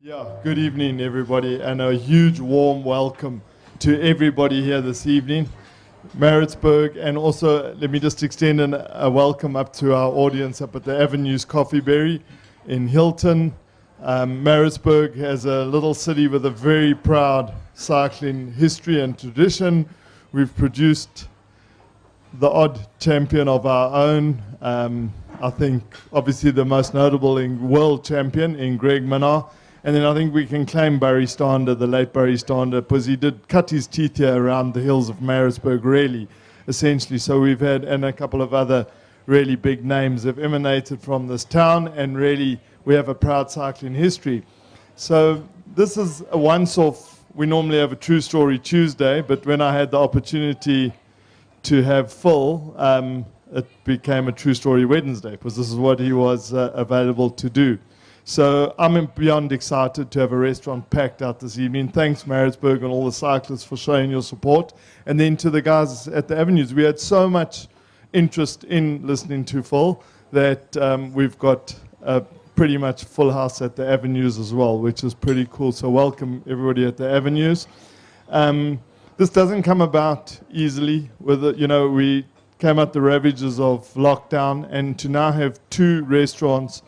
Yeah, good evening, everybody, and a huge warm welcome to everybody here this evening, Maritzburg, and also let me just extend a welcome up to our audience up at the Avenues Coffeeberry in Hilton. Maritzburg has a little city with a very proud cycling history and tradition. We've produced the odd champion of our own. I think obviously the most notable world champion in Greg Minnaar. And then I think we can claim Barry Stander, the late Barry Stander, because he did cut his teeth here around the hills of Maritzburg, really, essentially. So we've had, and a couple of other really big names have emanated from this town, and really we have a proud cycling history. So this is a once-off. We normally have a True Story Tuesday, but when I had the opportunity to have Phil, it became a True Story Wednesday, because this is what he was available to do. So I'm beyond excited to have a restaurant packed out this evening. Thanks, Maritzburg, and all the cyclists for showing your support. And then to the guys at the Avenues, we had so much interest in listening to Phil that we've got a pretty much full house at the Avenues as well, which is pretty cool. So welcome everybody at the Avenues. This doesn't come about easily. We came out the ravages of lockdown, and to now have two restaurants,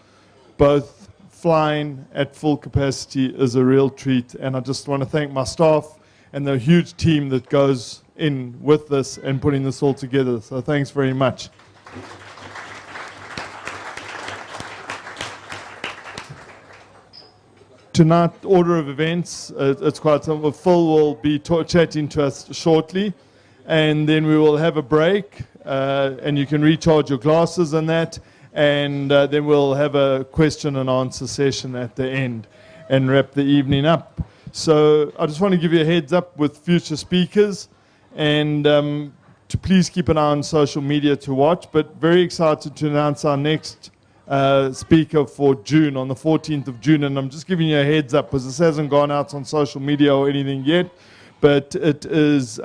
both flying at full capacity, is a real treat. And I just want to thank my staff and the huge team that goes in with this and putting this all together. So thanks very much. Tonight, order of events, it's quite simple. Phil will be chatting to us shortly, and then we will have a break, and you can recharge your glasses and that. And then we'll have a question and answer session at the end and wrap the evening up. So I just want to give you a heads up with future speakers, and to please keep an eye on social media to watch, but very excited to announce our next speaker for June, on the 14th of June. And I'm just giving you a heads up because this hasn't gone out on social media or anything yet, but it is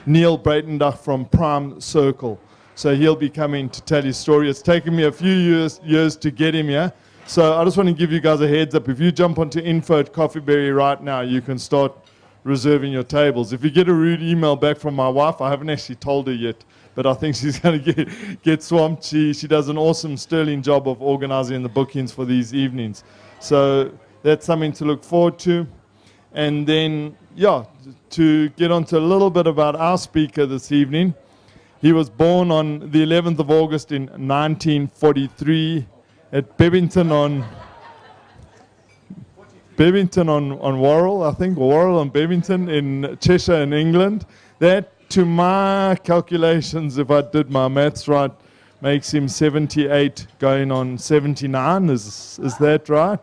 Neil Breitendach from Prime Circle. So he'll be coming to tell his story. It's taken me a few years to get him here. So I just want to give you guys a heads up. If you jump onto info@Coffeeberry right now, you can start reserving your tables. If you get a rude email back from my wife, I haven't actually told her yet, but I think she's going to get swamped. She does an awesome, sterling job of organizing the bookings for these evenings. So that's something to look forward to. And then, to get on to a little bit about our speaker this evening. He was born on the 11th of August in 1943 at Bebington on Worrell, I think, or Worrell on Bebington in Cheshire in England. That, to my calculations, if I did my maths right, makes him 78 going on 79. Is that right?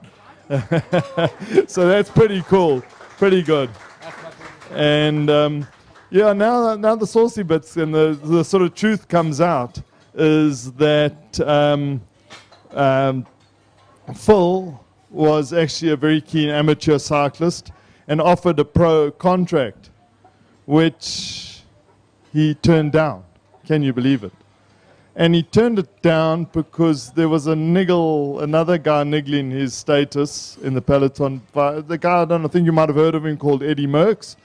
So that's pretty cool, pretty good. And now the saucy bits and the sort of truth comes out is that Phil was actually a very keen amateur cyclist and offered a pro contract, which he turned down. Can you believe it? And he turned it down because there was another guy niggling his status in the peloton. The guy, I think you might have heard of him, called Eddie Merckx.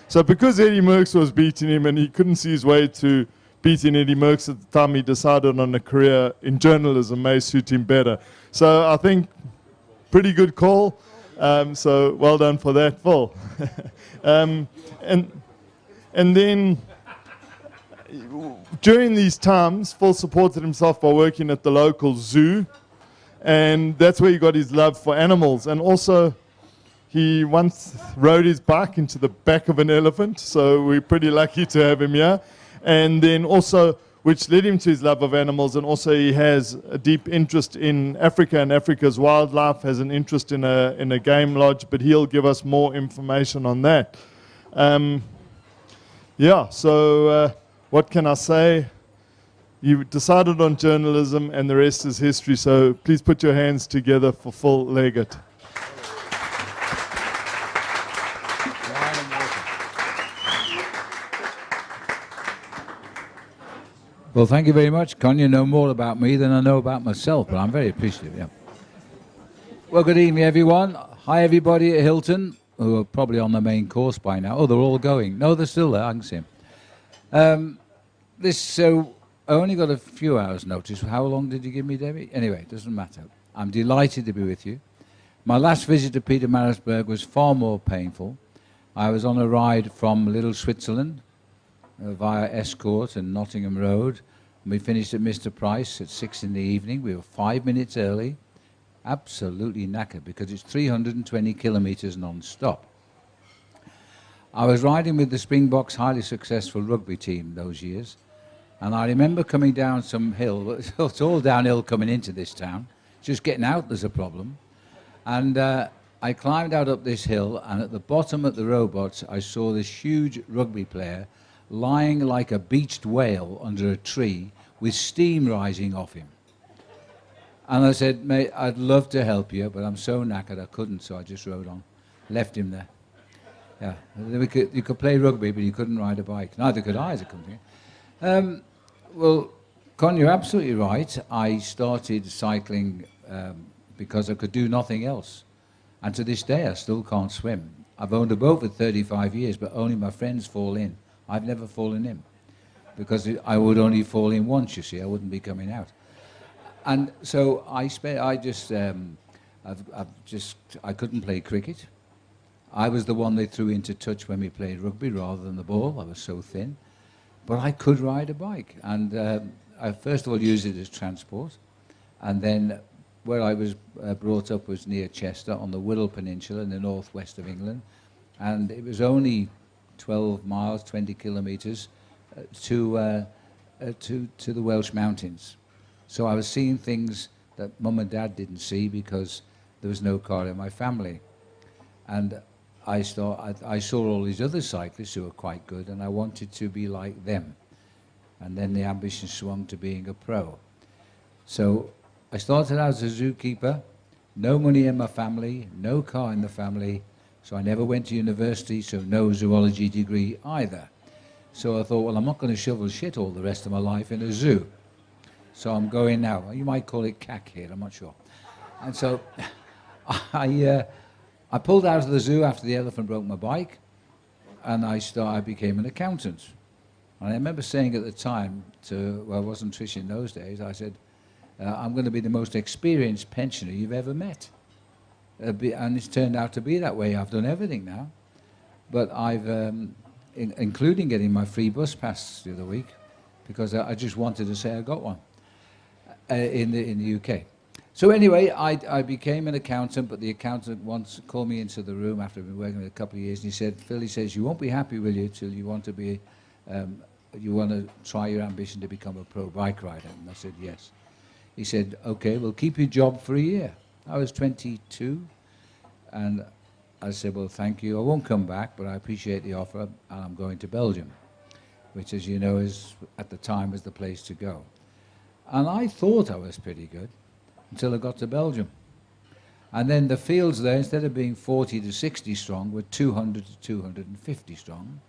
So because Eddie Merckx was beating him and he couldn't see his way to beating Eddie Merckx at the time, he decided on a career in journalism may suit him better. So I think pretty good call. So well done for that, Phil. And then during these times, Phil supported himself by working at the local zoo, and that's where he got his love for animals. And also, he once rode his bike into the back of an elephant, so we're pretty lucky to have him here. And then also, which led him to his love of animals, and also he has a deep interest in Africa and Africa's wildlife, has an interest in a game lodge, but he'll give us more information on that. So what can I say? You decided on journalism, and the rest is history, so please put your hands together for Phil Liggett. Well, thank you very much, Con. You know more about me than I know about myself, but I'm very appreciative, yeah. Well, good evening, everyone. Hi, everybody at Hilton, who are probably on the main course by now. Oh, they're all going. No, they're still there. I can see them. So I only got a few hours' notice. How long did you give me, Debbie? Anyway, it doesn't matter. I'm delighted to be with you. My last visit to Peter Marisburg was far more painful. I was on a ride from Little Switzerland via Escort and Nottingham Road. And we finished at Mr. Price at 6 in the evening. We were 5 minutes early. Absolutely knackered because it's 320 kilometres non-stop. I was riding with the Springboks' highly successful rugby team those years, and I remember coming down some hill. It's all downhill coming into this town. Just getting out there's a problem. And I climbed out up this hill, and at the bottom of the robots I saw this huge rugby player lying like a beached whale under a tree with steam rising off him. And I said, mate, I'd love to help you, but I'm so knackered I couldn't, so I just rode on. Left him there. Yeah, you could play rugby, but you couldn't ride a bike. Neither could I as a company. Well, Con, you're absolutely right. I started cycling because I could do nothing else. And to this day, I still can't swim. I've owned a boat for 35 years, but only my friends fall in. I've never fallen in because I would only fall in once, you see. I wouldn't be coming out. And so I couldn't play cricket. I was the one they threw into touch when we played rugby rather than the ball. I was so thin. But I could ride a bike. And I first of all used it as transport. And then where I was brought up was near Chester on the Wirral Peninsula in the northwest of England. And it was only 12 miles, 20 kilometres to the Welsh mountains. So I was seeing things that Mum and Dad didn't see because there was no car in my family. And I saw all these other cyclists who were quite good, and I wanted to be like them. And then the ambition swung to being a pro. So I started out as a zookeeper, no money in my family, no car in the family, so I never went to university, so no zoology degree either. So I thought, well, I'm not going to shovel shit all the rest of my life in a zoo. So I'm going now. You might call it CAC here, I'm not sure. And so I pulled out of the zoo after the elephant broke my bike, and I became an accountant. And I remember saying at the time I wasn't Trish in those days, I said, I'm going to be the most experienced pensioner you've ever met. And it's turned out to be that way. I've done everything now. But I've, including getting my free bus pass the other week, because I just wanted to say I got one. In the UK. So anyway, I became an accountant, but the accountant once called me into the room after I've been working with a couple of years, and he said, Phil, he says, you won't be happy, will you, till you want to be, you want to try your ambition to become a pro bike rider? And I said, yes. He said, okay, we'll keep your job for a year. I was 22, and I said, well, thank you. I won't come back, but I appreciate the offer, and I'm going to Belgium, which, as you know, at the time was the place to go. And I thought I was pretty good until I got to Belgium. And then the fields there, instead of being 40 to 60 strong, were 200 to 250 strong.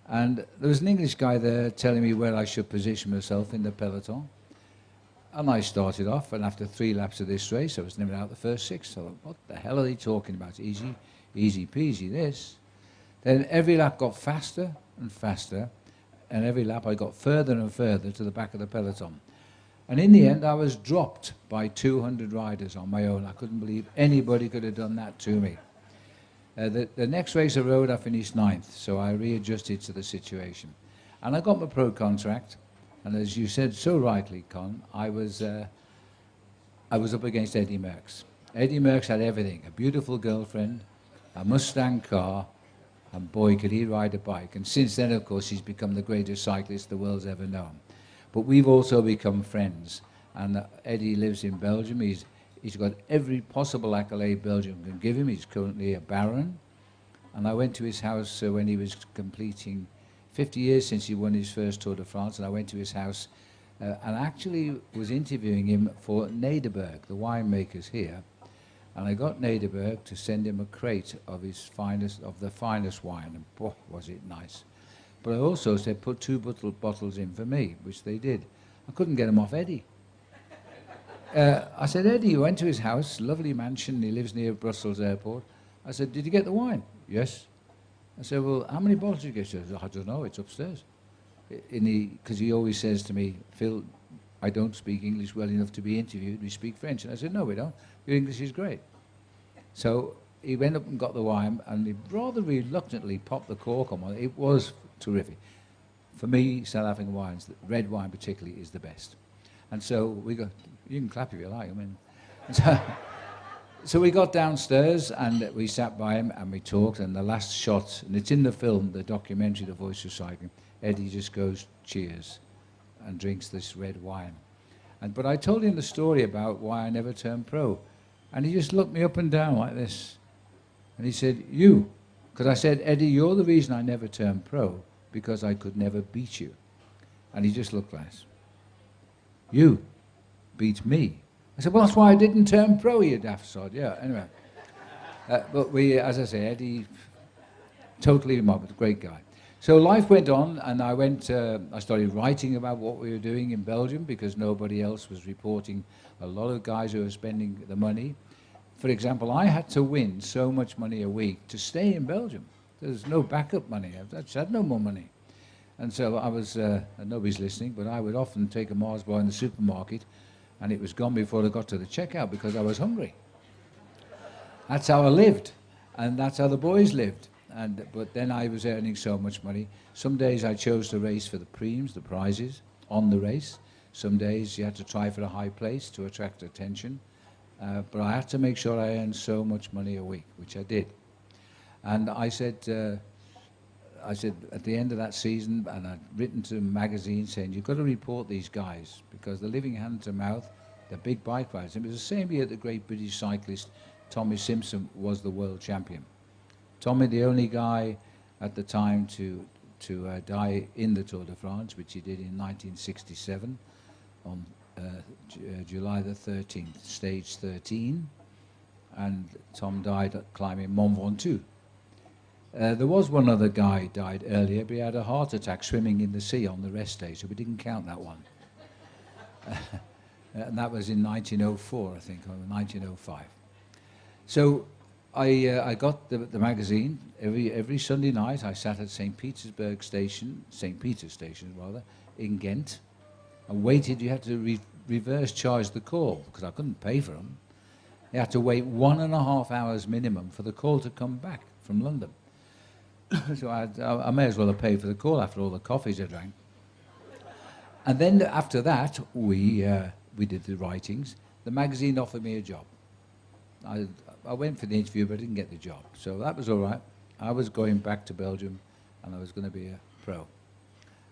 And there was an English guy there telling me where I should position myself in the peloton. And I started off, and after 3 laps of this race, I was never out the first 6. So I thought, what the hell are they talking about? Easy peasy, this. Then every lap got faster and faster, and every lap I got further and further to the back of the peloton. And in the end, I was dropped by 200 riders on my own. I couldn't believe anybody could have done that to me. The next race I rode, I finished 9th, so I readjusted to the situation. And I got my pro contract, and as you said so rightly, Con, I was up against Eddie Merckx. Eddie Merckx had everything, a beautiful girlfriend, a Mustang car, and boy, could he ride a bike. And since then, of course, he's become the greatest cyclist the world's ever known. But we've also become friends, and Eddie lives in Belgium. He's got every possible accolade Belgium can give him. He's currently a baron, and I went to his house when he was completing 50 years since he won his first Tour de France, and I went to his house and actually was interviewing him for Nederberg, the winemakers here, and I got Nederberg to send him a crate of the finest wine, and boy, was it nice. But I also said, put 2 bottles in for me, which they did. I couldn't get them off Eddie. I said, Eddie, you went to his house, lovely mansion, he lives near Brussels airport. I said, did you get the wine? Yes. I said, well, how many bottles did you get? He said, I don't know, it's upstairs. Because he always says to me, Phil, I don't speak English well enough to be interviewed, we speak French. And I said, no, we don't. Your English is great. So he went up and got the wine, and he rather reluctantly popped the cork on one. It was terrific. For me, South African wines, red wine particularly, is the best. And so we got, you can clap if you like, I mean. So we got downstairs and we sat by him and we talked, and the last shot, and it's in the film, the documentary, The Voice of Cycling, Eddie just goes, cheers, and drinks this red wine. But I told him the story about why I never turned pro, and he just looked me up and down like this. And he said, you, because I said, Eddie, you're the reason I never turned pro, because I could never beat you. And he just looked like this. You beat me. I said, well, that's why I didn't turn pro, you daft sod. Yeah, anyway. But we, as I say, Eddie, totally remarkable, great guy. So life went on, and I started writing about what we were doing in Belgium, because nobody else was reporting a lot of guys who were spending the money. For example, I had to win so much money a week to stay in Belgium. There's no backup money. I just had no more money. And so I was, and nobody's listening, but I would often take a Mars bar in the supermarket, and it was gone before I got to the checkout because I was hungry. That's how I lived, and that's how the boys lived. But then I was earning so much money. Some days I chose to race for the preems, the prizes, on the race. Some days you had to try for a high place to attract attention. But I had to make sure I earned so much money a week, which I did. And I said at the end of that season, and I'd written to a magazine saying, you've got to report these guys, because they're living hand to mouth, they're big bike riders. And it was the same year that the great British cyclist Tommy Simpson was the world champion. Tommy, the only guy at the time to die in the Tour de France, which he did in 1967 on July the 13th, stage 13, and Tom died climbing Mont Ventoux. There was one other guy died earlier, but he had a heart attack swimming in the sea on the rest day, so we didn't count that one. And that was in 1904, I think, or 1905. So I got the magazine. Every Sunday night I sat at St. Peter's Station in Ghent, and waited. You had to reverse charge the call, because I couldn't pay for them. You had to wait 1.5 hours minimum for the call to come back from London. So I may as well have paid for the call after all the coffees I drank. And then after that, we did the writings. The magazine offered me a job. I went for the interview, but I didn't get the job. So that was all right. I was going back to Belgium, and I was going to be a pro.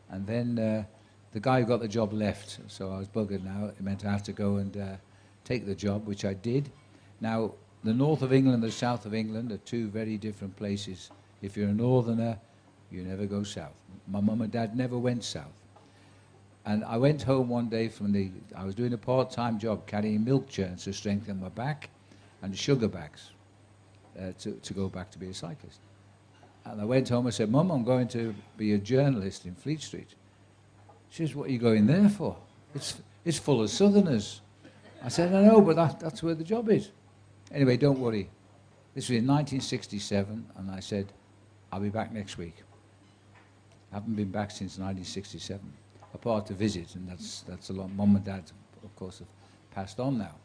And then the guy who got the job left, so I was buggered now. It meant I had to go and take the job, which I did. Now, the north of England and the south of England are two very different places. If you're a northerner, you never go south. My mum and dad never went south. And I went home one day I was doing a part-time job carrying milk churns to strengthen my back and sugar bags to go back to be a cyclist. And I went home and said, Mum, I'm going to be a journalist in Fleet Street. She says, what are you going there for? It's full of southerners. I said, I know, but that's where the job is. Anyway, don't worry. This was in 1967, and I said, I'll be back next week. I haven't been back since 1967, apart to visit, and that's a lot. Mum and Dad, of course, have passed on now.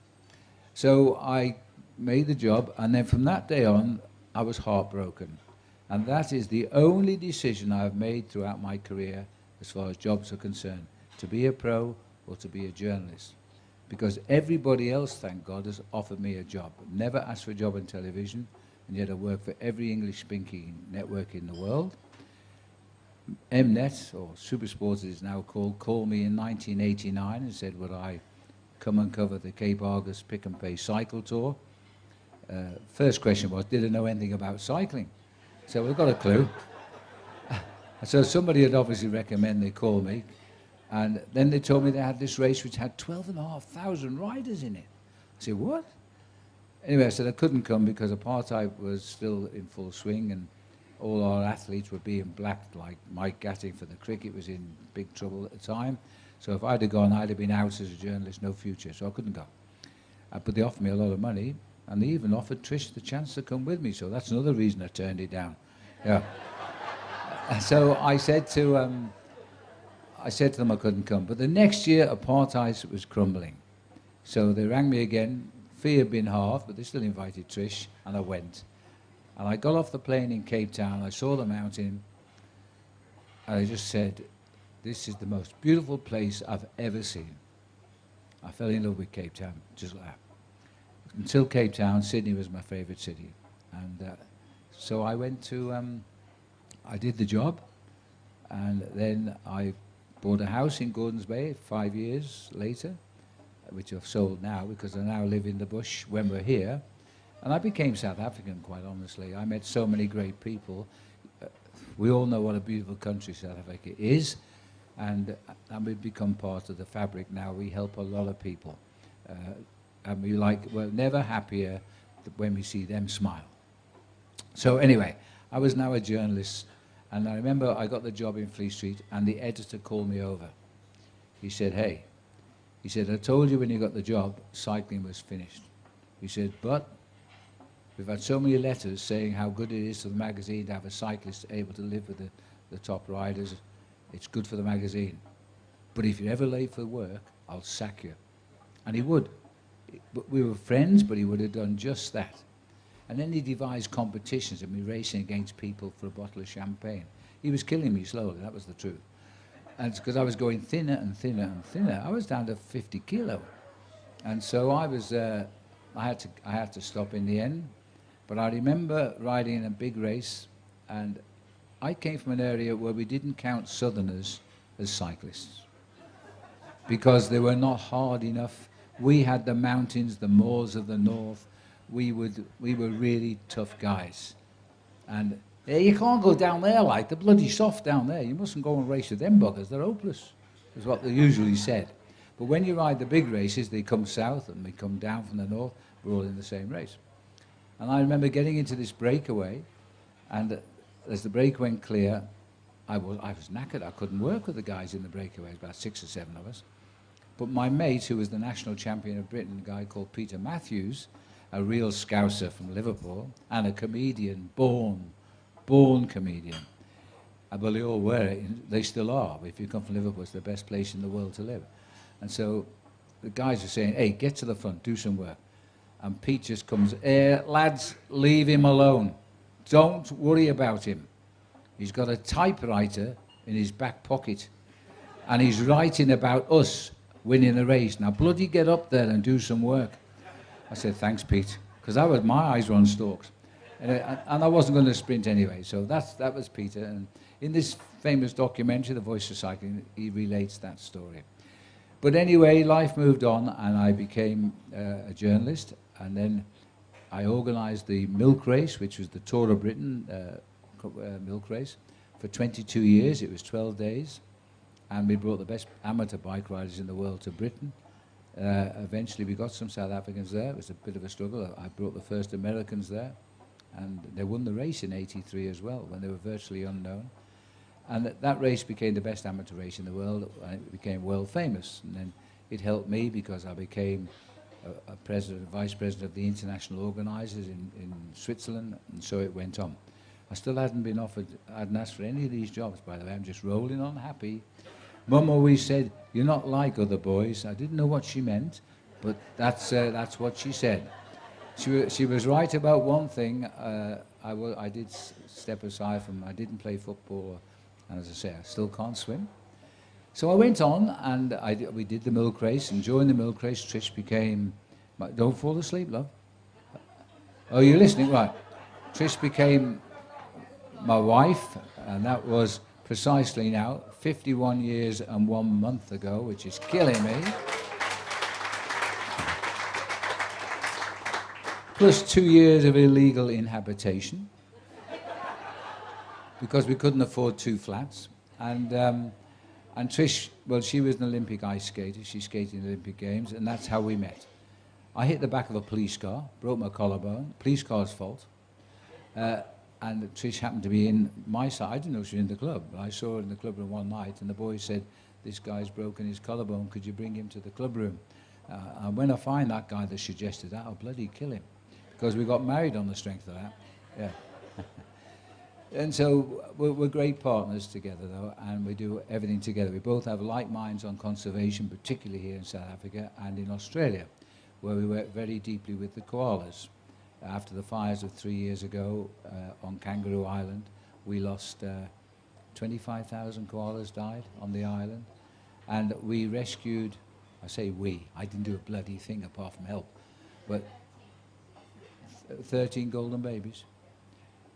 So I made the job, and then from that day on, I was heartbroken. And that is the only decision I've made throughout my career as far as jobs are concerned, to be a pro or to be a journalist. Because everybody else, thank God, has offered me a job. Never asked for a job on television, and yet I work for every English-speaking network in the world. Mnet, or Supersport as it's now called me in 1989 and said, would I come and cover the Cape Argus Pick and Pay Cycle Tour? First question was, did I know anything about cycling? So we've got a clue. So somebody had obviously recommended they call me. And then they told me they had this race which had 12,500 riders in it. I said, what? Anyway, I said I couldn't come because apartheid was still in full swing and all our athletes were being blacked, like Mike Gatting for the cricket was in big trouble at the time. So if I'd have gone, I'd have been out as a journalist, no future, so I couldn't go. But they offered me a lot of money, and they even offered Trish the chance to come with me, so that's another reason I turned it down. Yeah. So I said to them I couldn't come. But the next year, apartheid was crumbling. So they rang me again. Fee had been halved, but they still invited Trish, and I went. And I got off the plane in Cape Town, I saw the mountain, and I just said, this is the most beautiful place I've ever seen. I fell in love with Cape Town, just like that. Until Cape Town, Sydney was my favourite city. And so I went to, I did the job, and then I bought a house in Gordons Bay 5 years later, which I've sold now because I now live in the bush when we're here. And I became South African, quite honestly. I met so many great people. We all know what a beautiful country South Africa is, and we've become part of the fabric now. We help a lot of people. And we're never happier when we see them smile. So anyway, I was now a journalist, and I remember I got the job in Fleet Street, and the editor called me over. He said, hey, he said, I told you when you got the job, cycling was finished. He said, but we've had so many letters saying how good it is to the magazine to have a cyclist able to live with the top riders. It's good for the magazine. But if you're ever late for work, I'll sack you. And he would. We were friends, but he would have done just that. And then he devised competitions of me racing against people for a bottle of champagne. He was killing me slowly, that was the truth. And it's because I was going thinner and thinner and thinner. I was down to 50 kilo. And so I had to stop in the end. But I remember riding in a big race, and I came from an area where we didn't count Southerners as cyclists because they were not hard enough. We had the mountains, the moors of the north. We were really tough guys. And you can't go down there like, they're bloody soft down there. You mustn't go and race with them buggers, they're hopeless, is what they usually said. But when you ride the big races, they come south and we come down from the north, we're all in the same race. And I remember getting into this breakaway, and as the break went clear, I was knackered. I couldn't work with the guys in the breakaway, about 6 or 7 of us. But my mate, who was the national champion of Britain, a guy called Peter Matthews, a real scouser from Liverpool, and a comedian, born comedian. Well, they all were, they still are. If you come from Liverpool, it's the best place in the world to live. And so the guys are saying, hey, get to the front, do some work. And Pete just comes, lads, leave him alone. Don't worry about him. He's got a typewriter in his back pocket, and he's writing about us winning the race. Now, bloody get up there and do some work. I said, thanks, Pete, because my eyes were on stalks. And I wasn't going to sprint anyway, so that was Peter. And in this famous documentary, The Voice of Cycling, he relates that story. But anyway, life moved on, and I became a journalist. And then I organised the milk race, which was the Tour of Britain milk race. For 22 years, it was 12 days. And we brought the best amateur bike riders in the world to Britain. Eventually, we got some South Africans there. It was a bit of a struggle. I brought the first Americans there. And they won the race in '83 as well, when they were virtually unknown. And that race became the best amateur race in the world, and it became world famous. And then it helped me because I became vice president of the international organisers in Switzerland, and so it went on. I still hadn't asked for any of these jobs, by the way. I'm just rolling on happy. Mum always said, you're not like other boys. I didn't know what she meant, but that's what she said. She was right about one thing. I did step aside from, I didn't play football, and as I say, I still can't swim. So I went on, and we did the milk race, and during the milk race, Trish became, don't fall asleep, love. Oh, you're listening? Right. Trish became my wife, and that was precisely now 51 years and 1 month ago, which is killing me. Plus 2 years of illegal inhabitation, because we couldn't afford 2 flats. And Trish, well, she was an Olympic ice skater. She skated in the Olympic Games, and that's how we met. I hit the back of a police car, broke my collarbone, police car's fault. And Trish happened to be in my side. I didn't know she was in the club. I saw her in the club room one night, and the boy said, this guy's broken his collarbone, could you bring him to the club room? And when I find that guy that suggested that, I'll bloody kill him. Because we got married on the strength of that. Yeah. And so we're great partners together, though, and we do everything together. We both have like minds on conservation, particularly here in South Africa and in Australia, where we work very deeply with the koalas. After the fires of 3 years ago on Kangaroo Island, we lost 25,000 koalas died on the island, and we rescued, I say we, I didn't do a bloody thing apart from help, but 13 golden babies.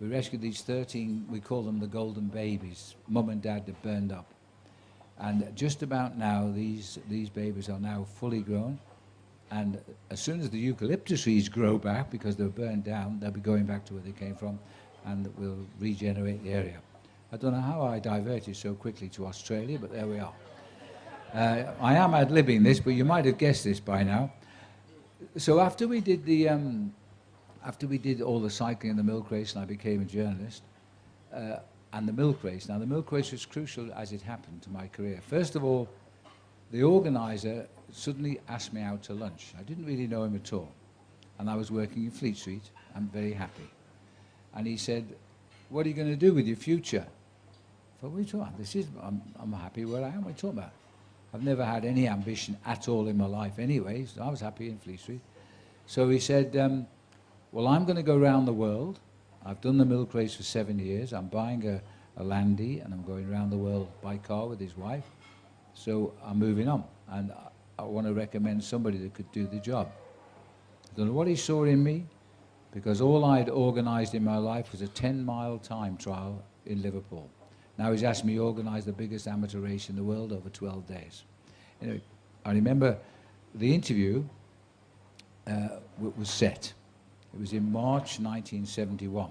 We rescued these 13, we call them the golden babies, mum and dad that burned up. And just about now, these babies are now fully grown. And as soon as the eucalyptus trees grow back, because they're burned down, they'll be going back to where they came from, and we'll regenerate the area. I don't know how I diverted so quickly to Australia, but there we are. I am ad-libbing this, but you might have guessed this by now. So after we did the... After we did all the cycling and the milk race, and I became a journalist, and the milk race. Now, the milk race was crucial as it happened to my career. First of all, the organizer suddenly asked me out to lunch. I didn't really know him at all. And I was working in Fleet Street. I'm very happy. And he said, what are you going to do with your future? I thought, what are you talking about? I'm happy where I am. What are you talking about? I've never had any ambition at all in my life anyway, so I was happy in Fleet Street. So he said, well, I'm going to go around the world. I've done the milk race for 7 years. I'm buying a Landy, and I'm going around the world by car with his wife. So I'm moving on, and I want to recommend somebody that could do the job. I don't know what he saw in me, because all I'd organised in my life was a 10-mile time trial in Liverpool. Now he's asked me to organise the biggest amateur race in the world over 12 days. Anyway, I remember the interview was set. It was in March 1971.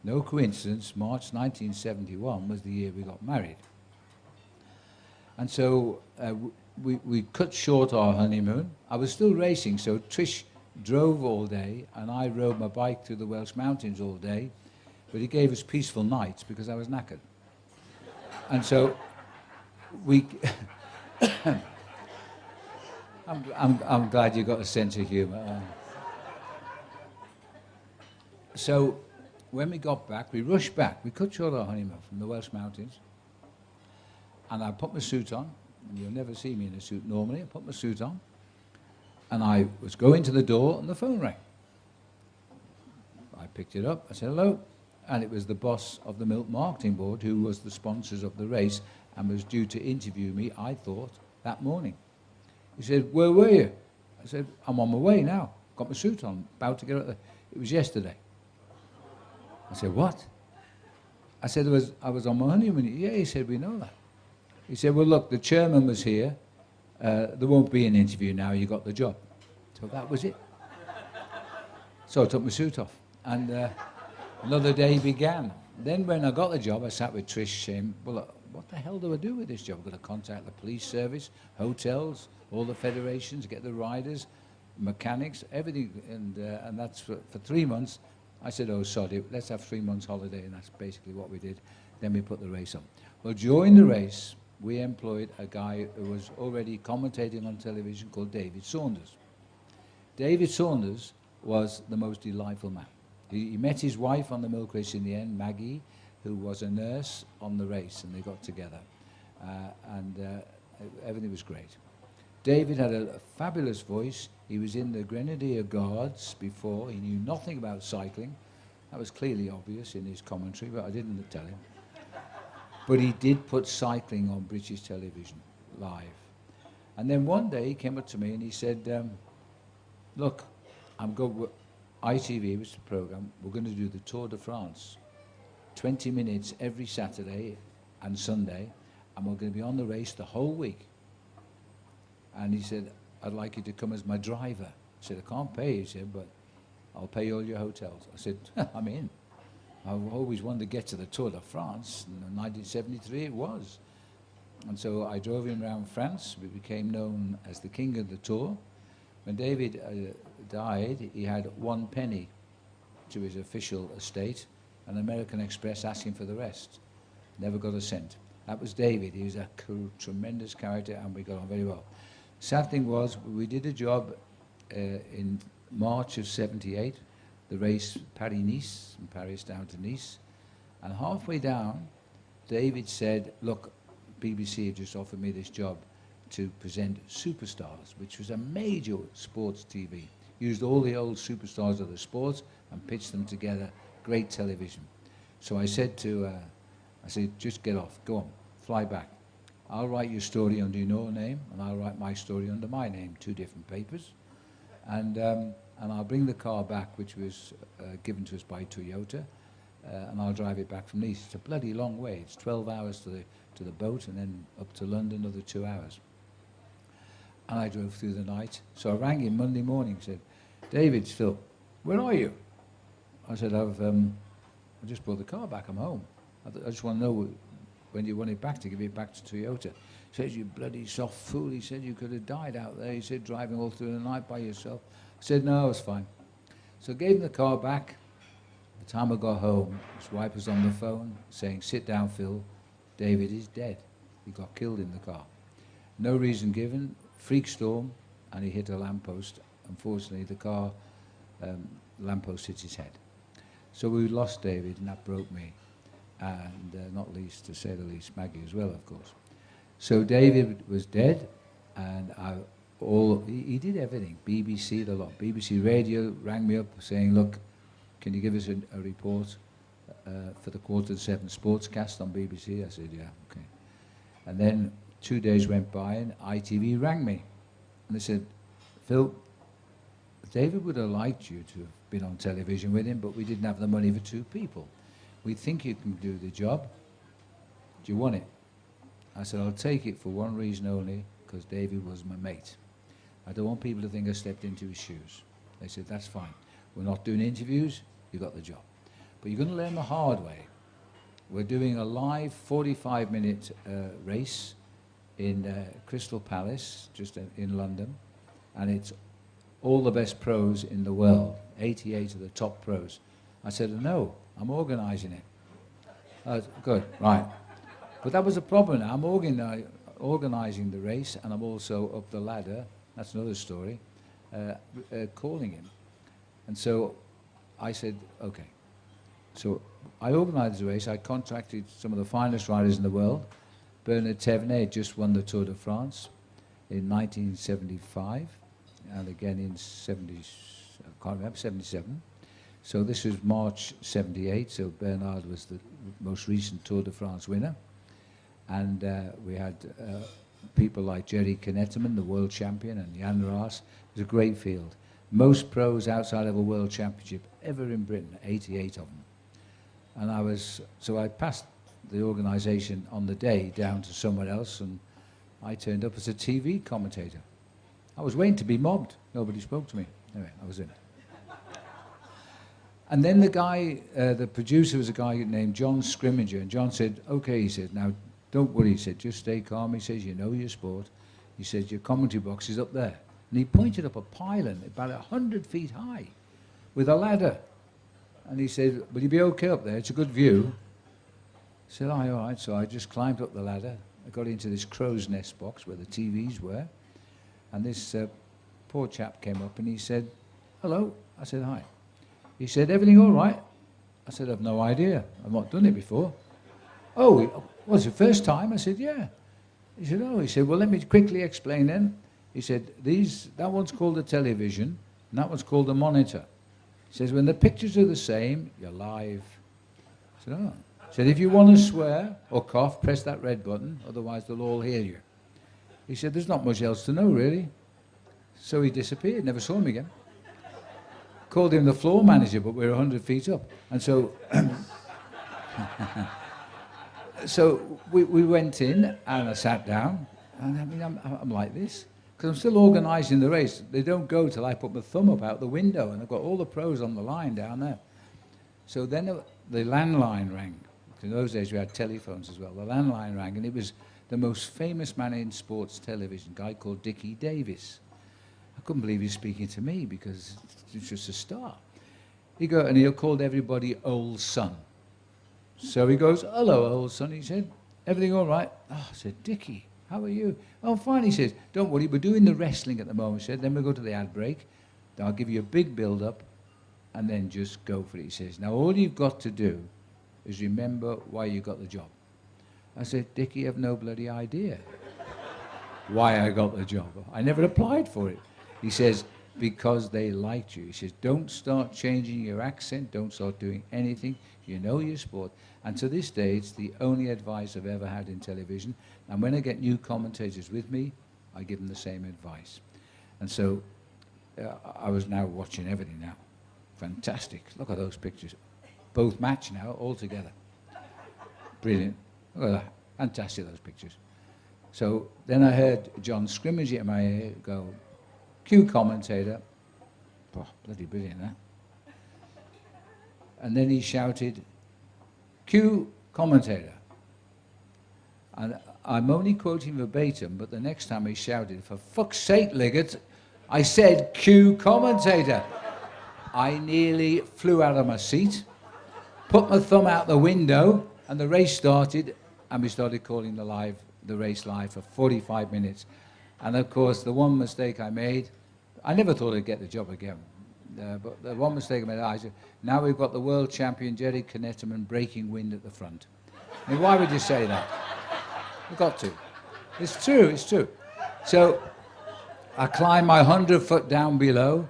No coincidence, March 1971 was the year we got married. And so we cut short our honeymoon. I was still racing, so Trish drove all day, and I rode my bike through the Welsh mountains all day, but he gave us peaceful nights because I was knackered. And so we... I'm glad you got a sense of humour. So when we got back, we rushed back. We cut short our honeymoon from the Welsh mountains. And I put my suit on. And you'll never see me in a suit normally. I put my suit on. And I was going to the door, and the phone rang. I picked it up. I said, hello. And it was the boss of the Milk Marketing Board, who was the sponsors of the race, and was due to interview me, I thought, that morning. He said, where were you? I said, I'm on my way now. Got my suit on, about to get up there. It was yesterday. I said, what? I said, I was on my honeymoon. Yeah, he said, we know that. He said, well, look, the chairman was here. There won't be an interview now. You got the job. So that was it. So I took my suit off. And another day began. Then when I got the job, I sat with Trish saying, well, what the hell do I do with this job? I've got to contact the police service, hotels, all the federations, get the riders, mechanics, everything. And that's for 3 months. I said, oh, sorry, let's have 3 months holiday, and that's basically what we did. Then we put the race on. Well, during the race, we employed a guy who was already commentating on television called David Saunders. David Saunders was the most delightful man. He met his wife on the milk race in the end, Maggie, who was a nurse on the race, and they got together. Everything was great. David had a fabulous voice. He was in the Grenadier Guards before. He knew nothing about cycling. That was clearly obvious in his commentary, but I didn't tell him. But he did put cycling on British television, live. And then one day he came up to me and he said, look, ITV was the programme, we're going to do the Tour de France. 20 minutes every Saturday and Sunday, and we're going to be on the race the whole week. And he said, I'd like you to come as my driver. I said, I can't pay you, he said, but I'll pay all your hotels. I said, I'm in. I've always wanted to get to the Tour de France. In 1973 it was. And so I drove him around France. We became known as the king of the Tour. When David died, he had 1 penny to his official estate, and American Express asking for the rest. Never got a cent. That was David. He was a tremendous character, and we got on very well. Sad thing was, we did a job in March of '78, the race Paris-Nice, from Paris down to Nice. And halfway down, David said, look, BBC have just offered me this job to present Superstars, which was a major sports TV. Used all the old superstars of the sports and pitched them together. Great television. So I said just get off, go on, fly back. I'll write your story under your name, and I'll write my story under my name, 2 different papers. And I'll bring the car back, which was given to us by Toyota, and I'll drive it back from Nice. It's a bloody long way. It's 12 hours to the boat, and then up to London, another 2 hours. And I drove through the night. So I rang him Monday morning, said, David, Phil, where are you? I said, I just brought the car back, I'm home. I just want to know when you want it back, to give it back to Toyota. He says, you bloody soft fool. He said, you could have died out there. He said, driving all through the night by yourself. I said, no, it's fine. So I gave him the car back. By the time I got home, his wife was on the phone saying, sit down, Phil. David is dead. He got killed in the car. No reason given, freak storm, and he hit a lamppost. Unfortunately, the car, lamppost hit his head. So we lost David, and that broke me. And not least, to say the least, Maggie as well, of course. So David was dead, and he did everything. BBC, a lot. BBC Radio rang me up saying, look, can you give us a report for the 6:45 sportscast on BBC? I said, yeah, okay. And then 2 days went by, and ITV rang me. And they said, Phil, David would have liked you to have been on television with him, but we didn't have the money for 2 people. We think you can do the job. Do you want it? I said, I'll take it for one reason only, because David was my mate. I don't want people to think I stepped into his shoes. They said, that's fine. We're not doing interviews, you got the job. But you're going to learn the hard way. We're doing a live 45-minute race in Crystal Palace, just in London, and it's all the best pros in the world, 88 of the top pros. I said, no, I'm organising it. Good, right. But that was a problem now. I'm organising the race, and I'm also up the ladder, that's another story, calling him. And so I said, okay. So I organised the race. I contracted some of the finest riders in the world. Bernard Thévenet just won the Tour de France in 1975, and again in 77. So this was March '78, so Bernard was the most recent Tour de France winner. And we had people like Jerry Knetterman, the world champion, and Jan Raas. It was a great field. Most pros outside of a world championship ever in Britain, 88 of them. And so I passed the organisation on the day down to someone else, and I turned up as a TV commentator. I was waiting to be mobbed. Nobody spoke to me. Anyway, I was in. And then the producer was a guy named John Scrimminger, and John said, okay, he said, now don't worry, he said, just stay calm. He says, you know your sport. He says, your commentary box is up there. And he pointed up a pylon about 100 feet high with a ladder. And he said, will you be okay up there? It's a good view. I said, all right. So I just climbed up the ladder. I got into this crow's nest box where the TVs were. And this poor chap came up and he said, hello. I said, hi. He said, everything all right? I said, I've no idea. I've not done it before. Oh, was it your first time? I said, yeah. He said, oh. He said, well, let me quickly explain then. He said, that one's called a television, and that one's called a monitor. He says, when the pictures are the same, you're live. I said, oh. He said, if you want to swear or cough, press that red button, otherwise they'll all hear you. He said, there's not much else to know, really. So he disappeared, never saw him again. Called him the floor manager, but we were 100 feet up. And so, so we went in, and I sat down, and I mean, I'm like this. Because I'm still organising the race. They don't go till I put my thumb up out the window, and I've got all the pros on the line down there. So then the landline rang. In those days we had telephones as well. The landline rang, and it was the most famous man in sports television, a guy called Dickie Davis. I couldn't believe he was speaking to me because he's just a star. He called everybody old son. So he goes, hello, old son. He said, everything all right? Oh, I said, Dickie, How are you? Oh, fine, he says. Don't worry, we're doing the wrestling at the moment, he said. Then we'll go to the ad break. Then I'll give you a big build-up, and then just go for it, he says. Now, all you've got to do is remember why you got the job. I said, Dick, you have no bloody idea why I got the job. I never applied for it. He says, because they liked you. He says, don't start changing your accent, don't start doing anything. You know your sport. And to this day, it's the only advice I've ever had in television. And when I get new commentators with me, I give them the same advice. And so I was now watching everything now. Fantastic. Look at those pictures. Both match now, all together. Brilliant. Look at that. Fantastic, those pictures. So then I heard John scrimmage at my ear go, cue commentator. Oh, bloody brilliant, that. And then he shouted, cue commentator. And I'm only quoting verbatim, but the next time he shouted, for fuck's sake, Liggett, I said cue commentator. I nearly flew out of my seat, put my thumb out the window, and the race started, and we started calling the race live for 45 minutes. And of course, the one mistake I made, I never thought I'd get the job again. But the one mistake I made, I said, now we've got the world champion Jerry Knetterman breaking wind at the front. I mean, why would you say that? You've got to. It's true, it's true. So I climb my 100-foot down below,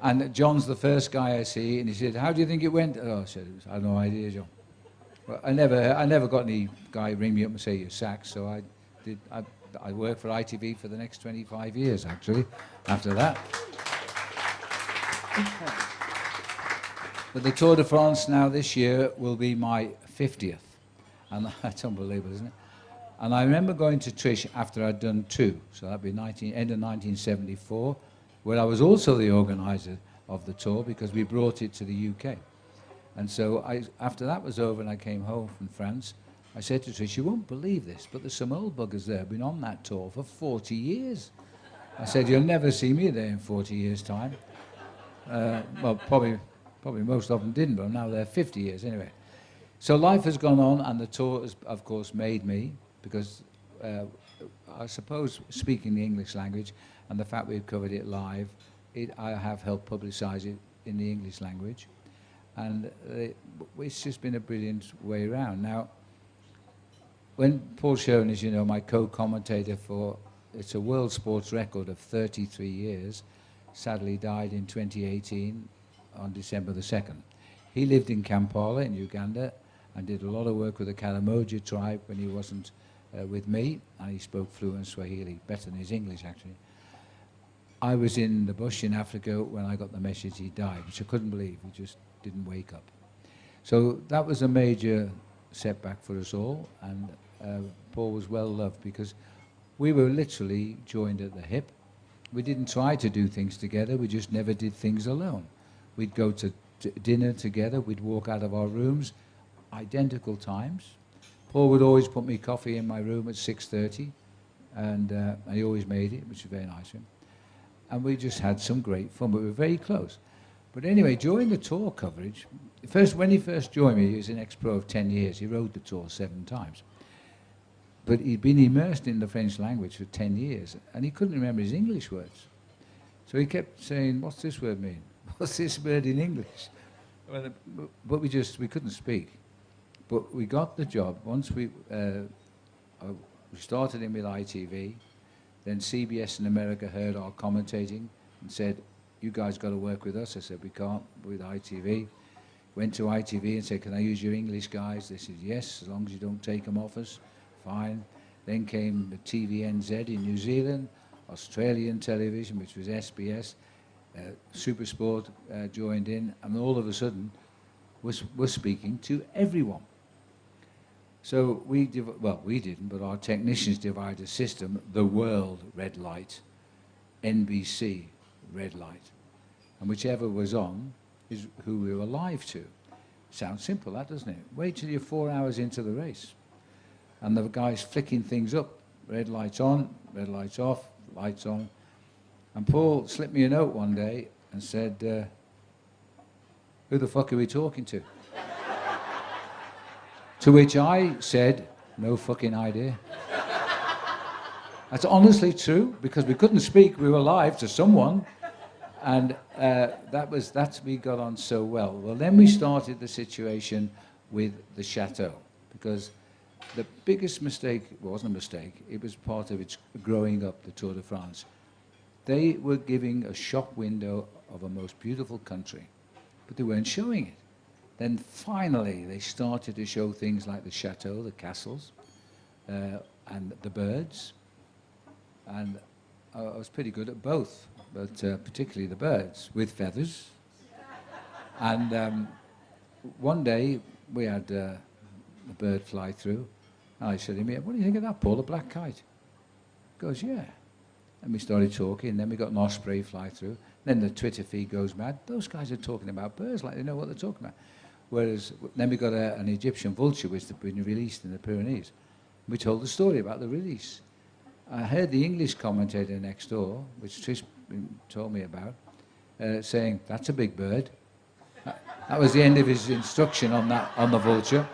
and John's the first guy I see, and he said, how do you think it went? Oh, I said, I have no idea, John. Well, I never got any guy ring me up and say you're sacked, so I worked for ITV for the next 25 years, actually, after that. But the Tour de France now this year will be my 50th. And that's unbelievable, isn't it? And I remember going to Trish after I'd done 2, so that'd be end of 1974, where I was also the organizer of the tour because we brought it to the UK. And so after that was over and I came home from France, I said to Trish, you won't believe this, but there's some old buggers there who've been on that tour for 40 years. I said, you'll never see me there in 40 years' time. Well, probably most of them didn't, but now they're 50 years anyway. So life has gone on, and the tour has, of course, made me, because I suppose speaking the English language and the fact we've covered it live, I have helped publicise it in the English language. And it's just been a brilliant way around. Now, when Paul Sherwin, as you know, my co-commentator for, it's a world sports record of 33 years, sadly died in 2018 on December the 2nd. He lived in Kampala in Uganda and did a lot of work with the Karamoja tribe when he wasn't with me, and he spoke fluent Swahili, better than his English actually. I was in the bush in Africa when I got the message he died, which I couldn't believe. He just didn't wake up. So that was a major setback for us all, and Paul was well loved because we were literally joined at the hip. We didn't try to do things together, we just never did things alone. We'd go to dinner together, we'd walk out of our rooms, identical times. Paul would always put me coffee in my room at 6:30, and he always made it, which was very nice of him. And we just had some great fun, but we were very close. But anyway, during the tour coverage, when he first joined me, he was an ex-pro of 10 years. He rode the tour 7 times. But he'd been immersed in the French language for 10 years, and he couldn't remember his English words. So he kept saying, what's this word mean? What's this word in English? But we couldn't speak. But we got the job. Once we started him with ITV, then CBS in America heard our commentating and said, you guys got to work with us. I said, we can't with ITV. Went to ITV and said, can I use your English guys? They said, yes, as long as you don't take them off us. Fine. Then came the TVNZ in New Zealand, Australian television, which was SBS, Supersport joined in, and all of a sudden we're speaking to everyone. So we didn't, but our technicians devised a system, the world red light, NBC red light, and whichever was on is who we were live to. Sounds simple, that, doesn't it? Wait till you're 4 hours into the race, and the guy's flicking things up, red lights on, red lights off, lights on. And Paul slipped me a note one day and said, who the fuck are we talking to? To which I said, no fucking idea. That's honestly true, because we couldn't speak. We were live to someone. And we got on so well. Well, then we started the situation with the chateau, because the biggest mistake, well, it wasn't a mistake, it was part of its growing up, the Tour de France. They were giving a shop window of a most beautiful country, but they weren't showing it. Then finally they started to show things like the chateau, the castles, and the birds. And I was pretty good at both, but particularly the birds with feathers. And one day we had a bird fly through. And I said to him, "What do you think of that, Paul, a black kite?" He goes, "Yeah." And we started talking, and then we got an osprey fly through. Then the Twitter feed goes mad. Those guys are talking about birds like they know what they're talking about. Whereas then we got an Egyptian vulture which had been released in the Pyrenees. We told the story about the release. I heard the English commentator next door, which Trish told me about, saying, "That's a big bird." That was the end of his instruction on the vulture.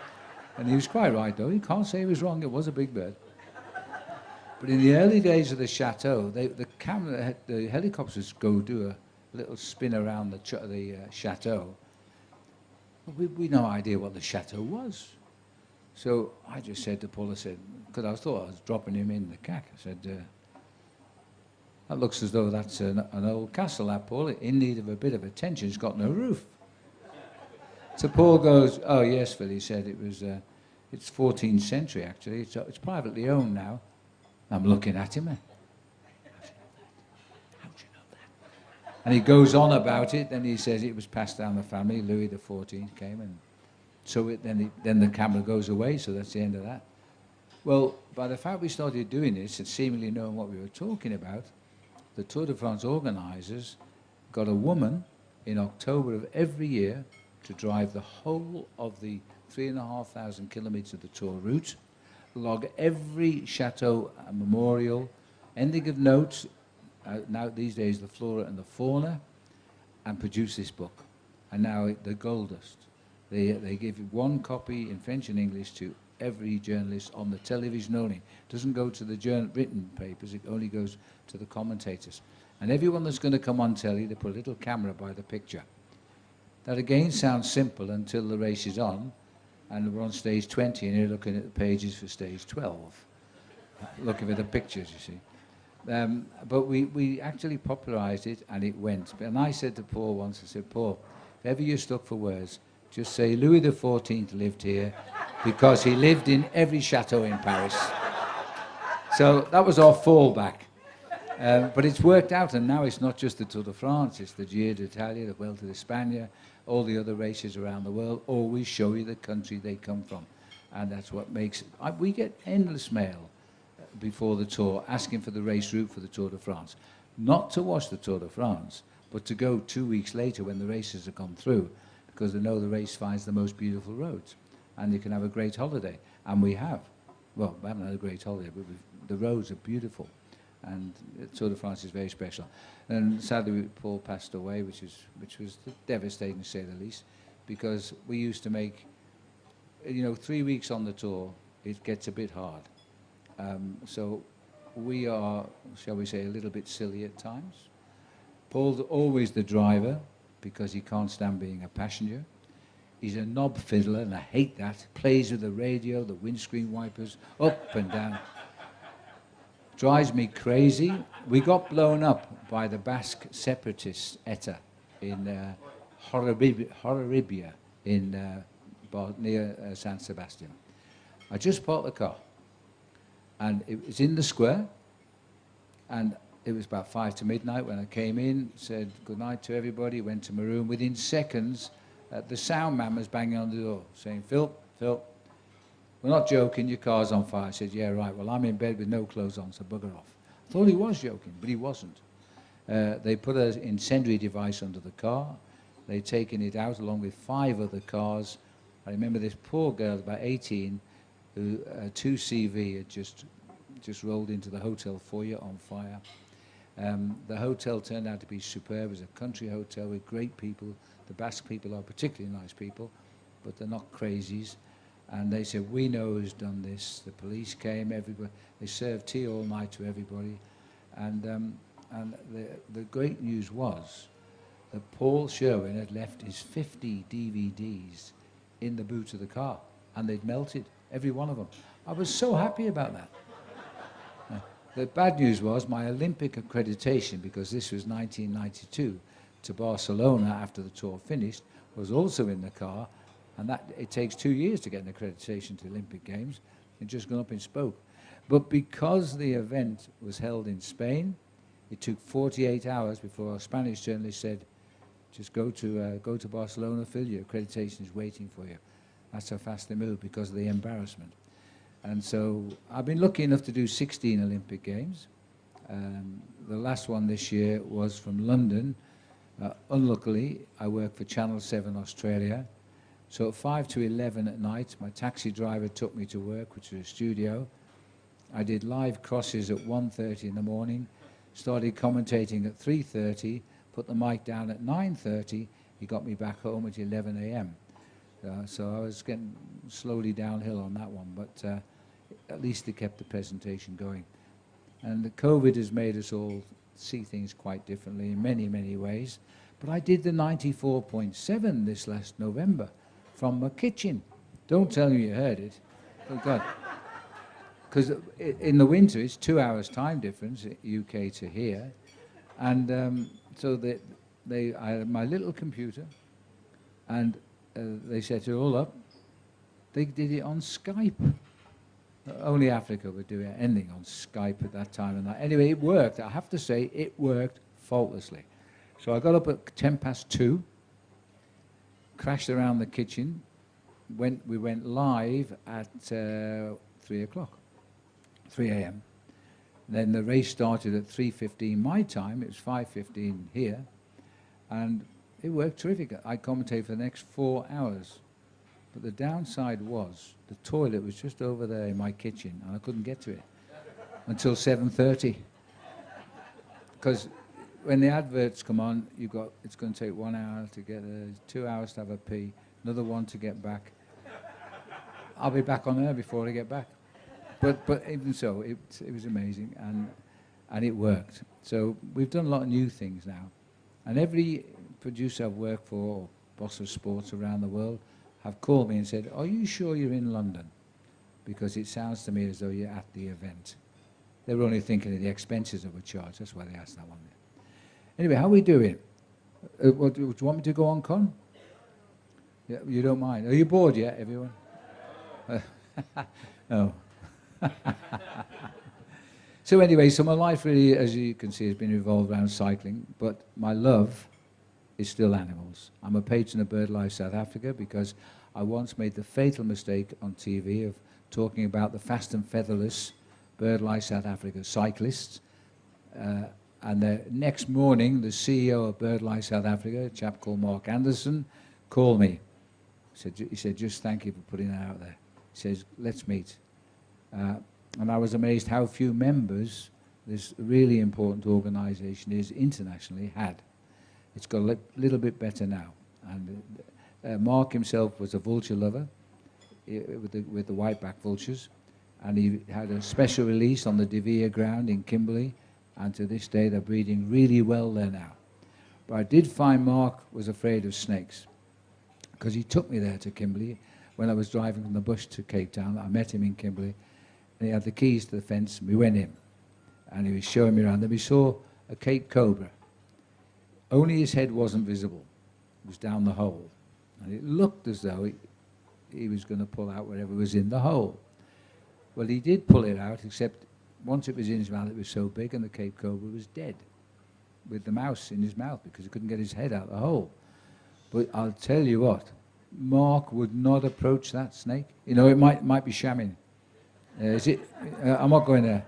And he was quite right, though. You can't say he was wrong. It was a big bird. But in the early days of the chateau, the helicopters go do a little spin around the chateau. We had no idea what the chateau was. So I just said to Paul, I said, because I thought I was dropping him in the cack, I said, "That looks as though that's an old castle, that, Paul, in need of a bit of attention. It's got no roof." So Paul goes, "Oh, yes, Phil," he said, it's 14th century, actually. It's privately owned now. I'm looking at him. How'd you know that? And he goes on about it, and he says it was passed down the family. Louis XIV came, and so then the camera goes away, so that's the end of that. Well, by the fact we started doing this and seemingly knowing what we were talking about, the Tour de France organisers got a woman in October of every year to drive the whole of the 3,500 kilometres of the Tour route, log every chateau and memorial, ending of notes, now these days the flora and the fauna, and produce this book. And now the gold dust. They give you one copy in French and English to every journalist on the television only. It doesn't go to the written papers, it only goes to the commentators. And everyone that's going to come on telly, they put a little camera by the picture. That again sounds simple until the race is on, and we're on stage 20 and you're looking at the pages for stage 12, looking for the pictures, you see. But we actually popularised it, and it went. And I said to Paul once, I said, "Paul, if ever you're stuck for words, just say Louis XIV lived here, because he lived in every chateau in Paris." So that was our fallback. But it's worked out, and now it's not just the Tour de France, it's the Giro d'Italia, the Vuelta de España, all the other races around the world always show you the country they come from. And that's what makes it. We get endless mail before the Tour asking for the race route for the Tour de France. Not to watch the Tour de France, but to go 2 weeks later when the races have gone through, because they know the race finds the most beautiful roads. And you can have a great holiday. And we have. Well, we haven't had a great holiday, but the roads are beautiful. And Tour de France is very special. And sadly, Paul passed away, which was devastating to say the least, because we used to make, 3 weeks on the tour, it gets a bit hard. So we are, shall we say, a little bit silly at times. Paul's always the driver, because he can't stand being a passenger. He's a knob fiddler, and I hate that. Plays with the radio, the windscreen wipers, up and down. Drives me crazy. We got blown up by the Basque separatists, ETA, in Horribia, near San Sebastian. I just parked the car, and it was in the square, and it was about 5 to midnight when I came in, said good night to everybody, went to my room. Within seconds, the sound man was banging on the door, saying, Phil, we're not joking, your car's on fire. I said, yeah, right, well, I'm in bed with no clothes on, so bugger off. I thought he was joking, but he wasn't. They put an incendiary device under the car. They'd taken it out along with 5 other cars. I remember this poor girl, about 18, who 2CV had just rolled into the hotel foyer on fire. The hotel turned out to be superb. It was a country hotel with great people. The Basque people are particularly nice people, but they're not crazies. And they said, we know who's done this. The police came, everybody, they served tea all night to everybody. And the great news was that Paul Sherwin had left his 50 DVDs in the boot of the car, and they'd melted, every one of them. I was so happy about that. The bad news was my Olympic accreditation, because this was 1992, to Barcelona after the tour finished, was also in the car, and that it takes 2 years to get an accreditation to Olympic Games. It just gone up in smoke. But because the event was held in Spain, it took 48 hours before a Spanish journalist said, just go to Barcelona, Phil, your accreditation is waiting for you. That's how fast they moved because of the embarrassment. And so I've been lucky enough to do 16 Olympic Games. The last one this year was from London. Unluckily, I work for Channel 7 Australia. So at 5 to 11 at night, my taxi driver took me to work, which was a studio. I did live crosses at 1:30 in the morning, started commentating at 3:30, put the mic down at 9:30. He got me back home at 11 a.m. So I was getting slowly downhill on that one, but at least it kept the presentation going. And the COVID has made us all see things quite differently in many, many ways. But I did the 94.7 this last November from my kitchen. Don't tell me you heard it. Oh, God. Because in the winter, it's 2 hours time difference, UK to here. And so I had my little computer, and they set it all up. They did it on Skype. Only Africa would do anything on Skype at that time. And anyway, it worked. I have to say, it worked faultlessly. So I got up at 2:10, crashed around the kitchen. We went live at 3 o'clock, 3 a.m. Then the race started at 3:15 my time. It was 5:15 here. And it worked terrific. I commentated for the next 4 hours. But the downside was the toilet was just over there in my kitchen, and I couldn't get to it until 7:30. Because when the adverts come on, it's going to take 1 hour to get 2 hours to have a pee, another one to get back. I'll be back on air before I get back. But even so, it was amazing, and it worked. So we've done a lot of new things now. And every producer I've worked for, or boss of sports around the world, have called me and said, are you sure you're in London? Because it sounds to me as though you're at the event. They were only thinking of the expenses that were charged. That's why they asked that one. Anyway, how are we doing? Do you want me to go on, Con? Yeah, you don't mind. Are you bored yet, everyone? No. So anyway, so my life really, as you can see, has been revolved around cycling, but my love is still animals. I'm a patron of BirdLife South Africa because I once made the fatal mistake on TV of talking about the fast and featherless BirdLife South Africa cyclists. And the next morning, the CEO of BirdLife South Africa, a chap called Mark Anderson, called me. He said, just thank you for putting that out there. He says, let's meet. And I was amazed how few members this really important organisation is internationally had. It's got a little bit better now. And Mark himself was a vulture lover with the whiteback vultures. And he had a special release on the De Vere ground in Kimberley. And to this day, they're breeding really well there now. But I did find Mark was afraid of snakes, because he took me there to Kimberley when I was driving from the bush to Cape Town. I met him in Kimberley, and he had the keys to the fence, and we went in. And he was showing me around. Then we saw a Cape Cobra. Only his head wasn't visible. It was down the hole. And it looked as though he was going to pull out whatever was in the hole. Well, he did pull it out, except once it was in his mouth, it was so big, and the Cape Cobra was dead with the mouse in his mouth because he couldn't get his head out of the hole. But I'll tell you what, Mark would not approach that snake. You know, it might be shamming. I'm not going there.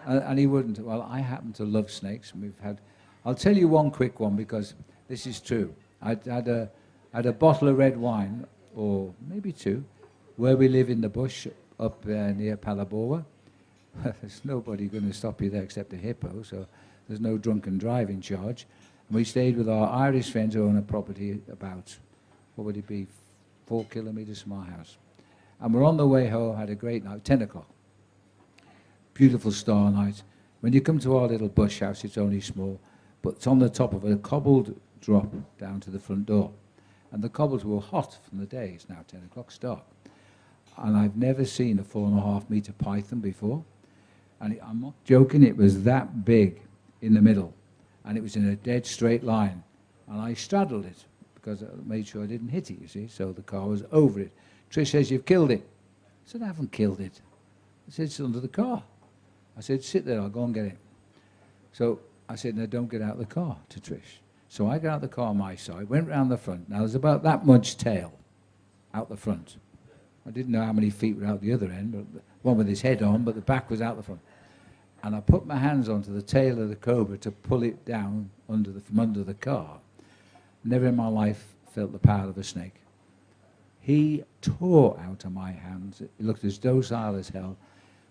And he wouldn't. Well, I happen to love snakes. And I'll tell you one quick one because this is true. I had a bottle of red wine, or maybe two, where we live in the bush up near Palabora. There's nobody going to stop you there except a hippo, so there's no drunken driving charge. And we stayed with our Irish friends who own a property about, what would it be, 4 kilometres from our house. And we're on the way home, had a great night, 10 o'clock. Beautiful star night. When you come to our little bush house, it's only small, but it's on the top of a cobbled drop down to the front door. And the cobbles were hot from the day. It's now 10 o'clock, it's dark. And I've never seen a 4.5-meter python before. And I'm not joking, it was that big in the middle. And it was in a dead straight line. And I straddled it because I made sure I didn't hit it, you see. So the car was over it. Trish says, "You've killed it." I said, "I haven't killed it." I said, "It's under the car." I said, "Sit there, I'll go and get it." So I said, "No, don't get out of the car," to Trish. So I got out of the car on my side, went round the front. Now there's about that much tail out the front. I didn't know how many feet were out the other end, but one with his head on, but the back was out the front. And I put my hands onto the tail of the cobra to pull it down from under the car. Never in my life felt the power of a snake. He tore out of my hands. It looked as docile as hell.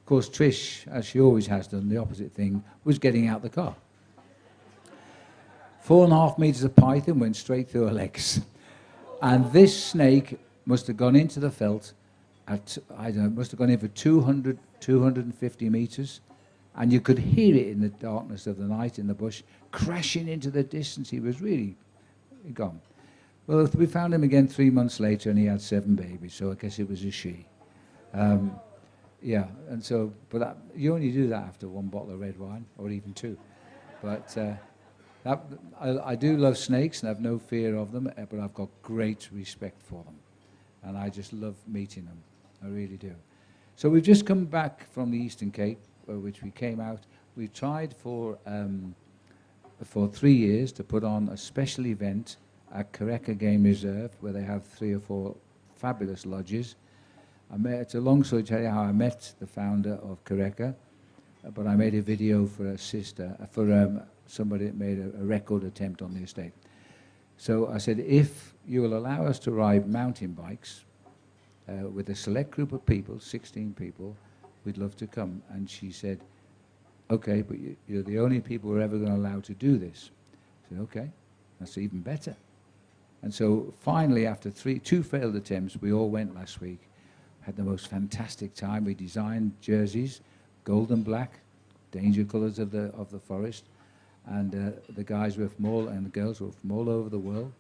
Of course, Trish, as she always has done, the opposite thing, was getting out the car. 4.5 meters of python went straight through her legs. And this snake must have gone into the felt at, I don't know, must have gone in for 200, 250 meters. And you could hear it in the darkness of the night in the bush, crashing into the distance. He was really gone. Well, we found him again 3 months later, and he had 7 babies, so I guess it was a she. Yeah, and so, but that, you only do that after 1 bottle of red wine, or even 2. But I do love snakes, and I have no fear of them, but I've got great respect for them. And I just love meeting them. I really do. So we've just come back from the Eastern Cape, which we came out. We tried for 3 years to put on a special event at Kareka Game Reserve, where they have 3 or 4 fabulous lodges. It's a long story to tell you how I met the founder of Kareka, but I made a video for somebody that made a record attempt on the estate. So I said, if you will allow us to ride mountain bikes with a select group of people, 16 people, we'd love to come. And she said, "Okay, but you're the only people we're ever going to allow to do this." I said, "Okay, that's even better." And so finally, after 2 failed attempts, we all went last week. Had the most fantastic time. We designed jerseys, gold and black, danger colours of the forest. And the guys were from and the girls were from all over the world.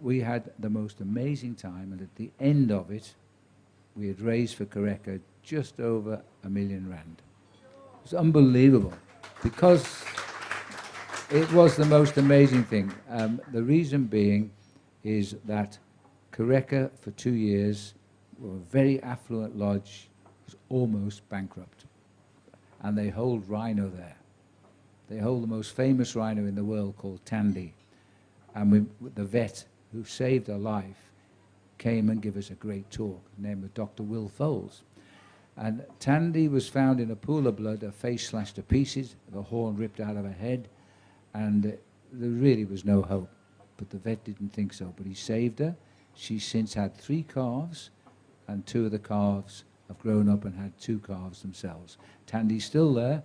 We had the most amazing time, and at the end of it, we had raised for Kareka just over R1 million. It was unbelievable, because it was the most amazing thing. The reason being is that Kareka, for 2 years, were a very affluent lodge, was almost bankrupt. And they hold rhino there. They hold the most famous rhino in the world, called Tandy. And the vet who saved her life came and gave us a great talk, named was Dr. Will Foles. And Tandy was found in a pool of blood, her face slashed to pieces, the horn ripped out of her head, and there really was no hope. But the vet didn't think so, but he saved her. She's since had 3 calves, and 2 of the calves have grown up and had 2 calves themselves. Tandy's still there.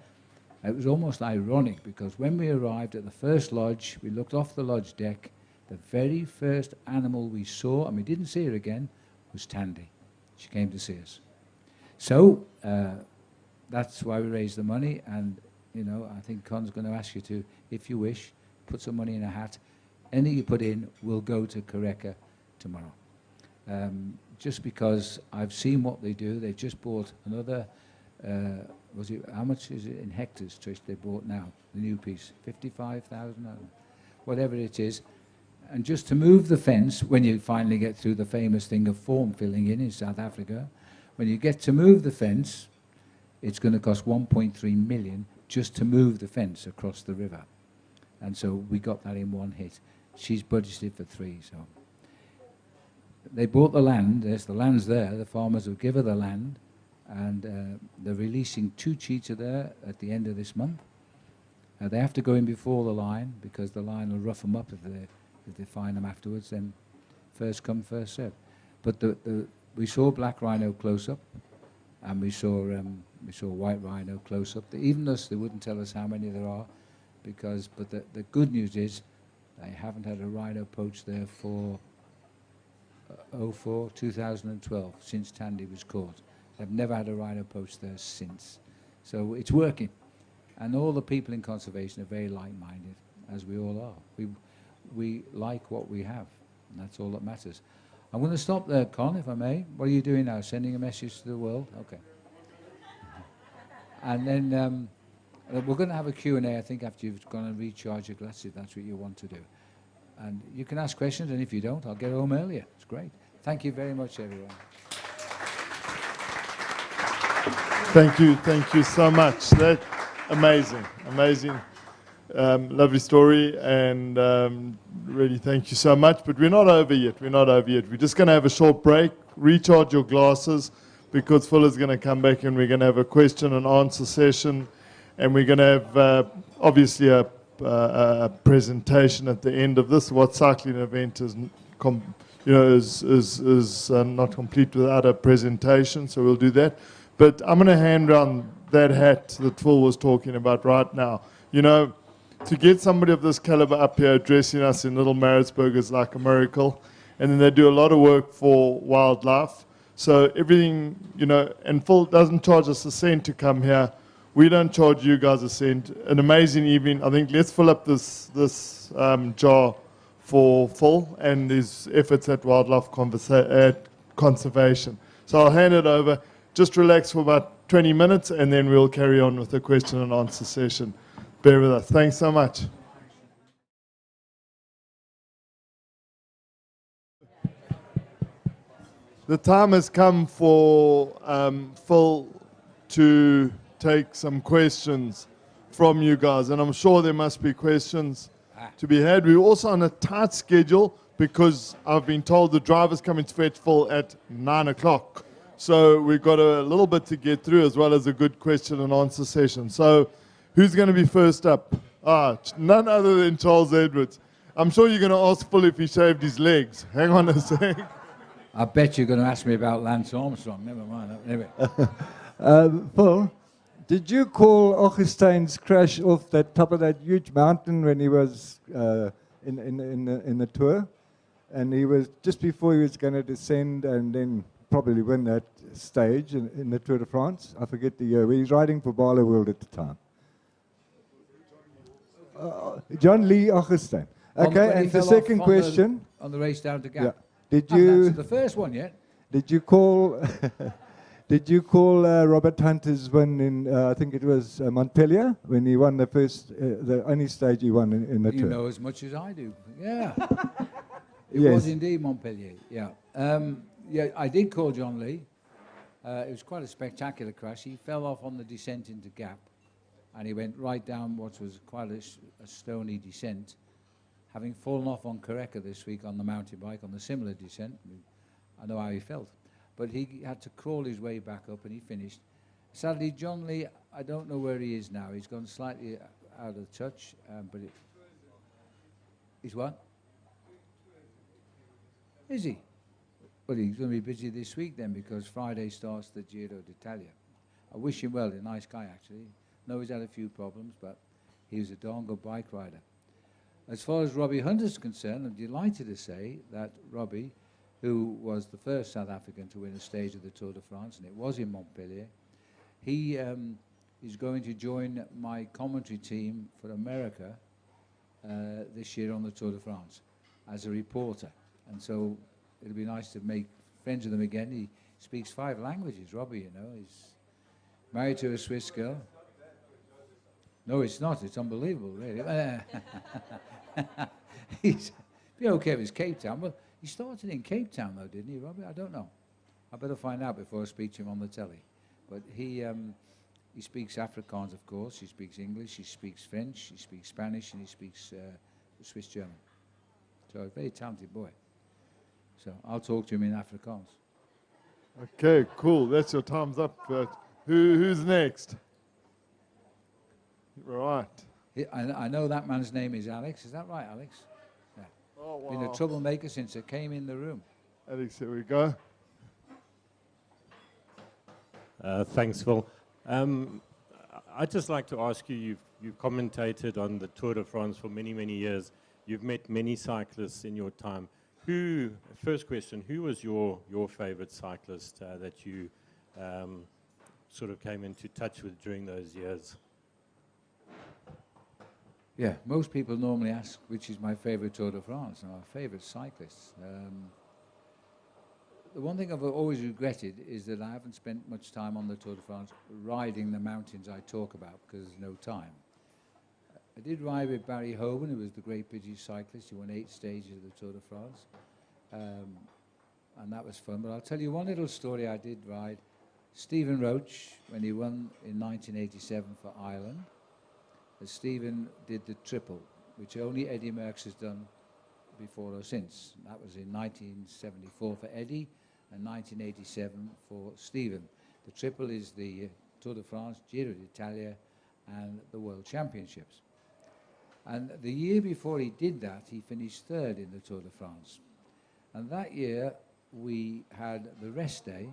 It was almost ironic, because when we arrived at the first lodge, we looked off the lodge deck, the very first animal we saw, and we didn't see her again, was Tandy. She came to see us. So that's why we raised the money, and you know, I think Con's going to ask you to, if you wish, put some money in a hat. Anything you put in will go to Kareka tomorrow. Just because I've seen what they do. They've just bought another, how much is it in hectares, Trish, they bought now, the new piece? 55,000, whatever it is. And just to move the fence, when you finally get through the famous thing of form filling in South Africa, when you get to move the fence, it's going to cost 1.3 million just to move the fence across the river. And so we got that in one hit. She's budgeted for 3, so. They bought the land, the land's there, the farmers will give her the land, and they're releasing 2 cheetah there at the end of this month. They have to go in before the line, because the line will rough them up if they find them afterwards, then first come, first served. But we saw black rhino close up, and we saw white rhino close up. Even us, they wouldn't tell us how many there are, but the good news is they haven't had a rhino poached there for 04, 2012, since Tandy was caught. They've never had a rhino poach there since. So it's working. And all the people in conservation are very like-minded, as we all are. We like what we have, and that's all that matters. I'm going to stop there, Con, if I may. What are you doing now? Sending a message to the world? Okay. And then we're going to have a Q&A, I think, after you've gone and recharge your glasses, if that's what you want to do. And you can ask questions, and if you don't, I'll get home earlier. It's great. Thank you very much, everyone. Thank you so much. That's amazing. Lovely story, and really thank you so much. But we're not over yet. We're just going to have a short break, recharge your glasses, because Phil is going to come back and we're going to have a question and answer session, and we're going to have obviously a presentation at the end of this. What cycling event is not complete without a presentation, so we'll do that. But I'm going to hand around that hat that Phil was talking about right now. You know, to get somebody of this caliber up here addressing us in Little Maritzburg is like a miracle. And then they do a lot of work for wildlife. So everything, you know, and Phil doesn't charge us a cent to come here. We don't charge you guys a cent. An amazing evening. I think let's fill up this jar for Phil and his efforts at wildlife conservation. So I'll hand it over. Just relax for about 20 minutes, and then we'll carry on with the question and answer session. Bear with us. Thanks so much. The time has come for Phil to take some questions from you guys, and I'm sure there must be questions to be had. We're also on a tight schedule because I've been told the driver's coming to fetch Phil at 9 o'clock. So we've got a little bit to get through, as well as a good question and answer session. So who's going to be first up? None other than Charles Edwards. I'm sure you're going to ask Phil if he shaved his legs. Hang on a sec. I bet you're going to ask me about Lance Armstrong. Never mind. Anyway. Phil, did you call Augustein's crash off that top of that huge mountain when he was in the tour? And he was just before he was going to descend and then probably win that stage in the Tour de France. I forget the year. He was riding for Barlow World at the time. John Lee Augustine. Okay, and the second question. On the race down to Gap. Yeah. Did I haven't you answered the first one yet? Did you call Did you call Robert Hunter's win in I think it was Montpellier when he won the only stage he won in the You tour? know as much as I do. Yeah. It Yes. was indeed Montpellier. Yeah. Yeah, I did call John Lee. It was quite a spectacular crash. He fell off on the descent into Gap, and he went right down what was quite a stony descent, having fallen off on Koreka this week on the mountain bike on the similar descent. I know how he felt. But he had to crawl his way back up, and he finished. Sadly, John Lee, I don't know where he is now. He's gone slightly out of touch, but he's what? Is he? Well, he's going to be busy this week then, because Friday starts the Giro d'Italia. I wish him well. He's a nice guy, actually. I know he's had a few problems, but he was a darn good bike rider. As far as Robbie Hunter's concerned, I'm delighted to say that Robbie, who was the first South African to win a stage of the Tour de France, and it was in Montpellier, he is going to join my commentary team for America this year on the Tour de France as a reporter. And so it'll be nice to make friends with him again. He speaks 5 languages, Robbie, you know. He's married to a Swiss girl. No, it's not. It's unbelievable, really. He's be okay with his Cape Town. Well, he started in Cape Town, though, didn't he, Robbie? I don't know. I better find out before I speak to him on the telly. But he speaks Afrikaans, of course. He speaks English. He speaks French. He speaks Spanish, and he speaks Swiss German. So a very talented boy. So I'll talk to him in Afrikaans. Okay, cool. That's your time's up. But who's next? Right. I know that man's name is Alex. Is that right, Alex? Yeah. Oh, wow. Been a troublemaker since I came in the room. Alex, here we go. Thanks, Phil. I'd just like to ask you, you've commentated on the Tour de France for many, many years. You've met many cyclists in your time. First question, who was your favorite cyclist that you sort of came into touch with during those years? Yeah, most people normally ask which is my favorite Tour de France and my favorite cyclists. The one thing I've always regretted is that I haven't spent much time on the Tour de France riding the mountains I talk about because there's no time. I did ride with Barry Hoban, who was the great British cyclist. He won 8 stages of the Tour de France. And that was fun. But I'll tell you one little story I did ride. Stephen Roach, when he won in 1987 for Ireland, Stephen did the triple, which only Eddie Merckx has done before or since. That was in 1974 for Eddie and 1987 for Stephen. The triple is the Tour de France, Giro d'Italia, and the World Championships. And the year before he did that, he finished 3rd in the Tour de France. And that year, we had the rest day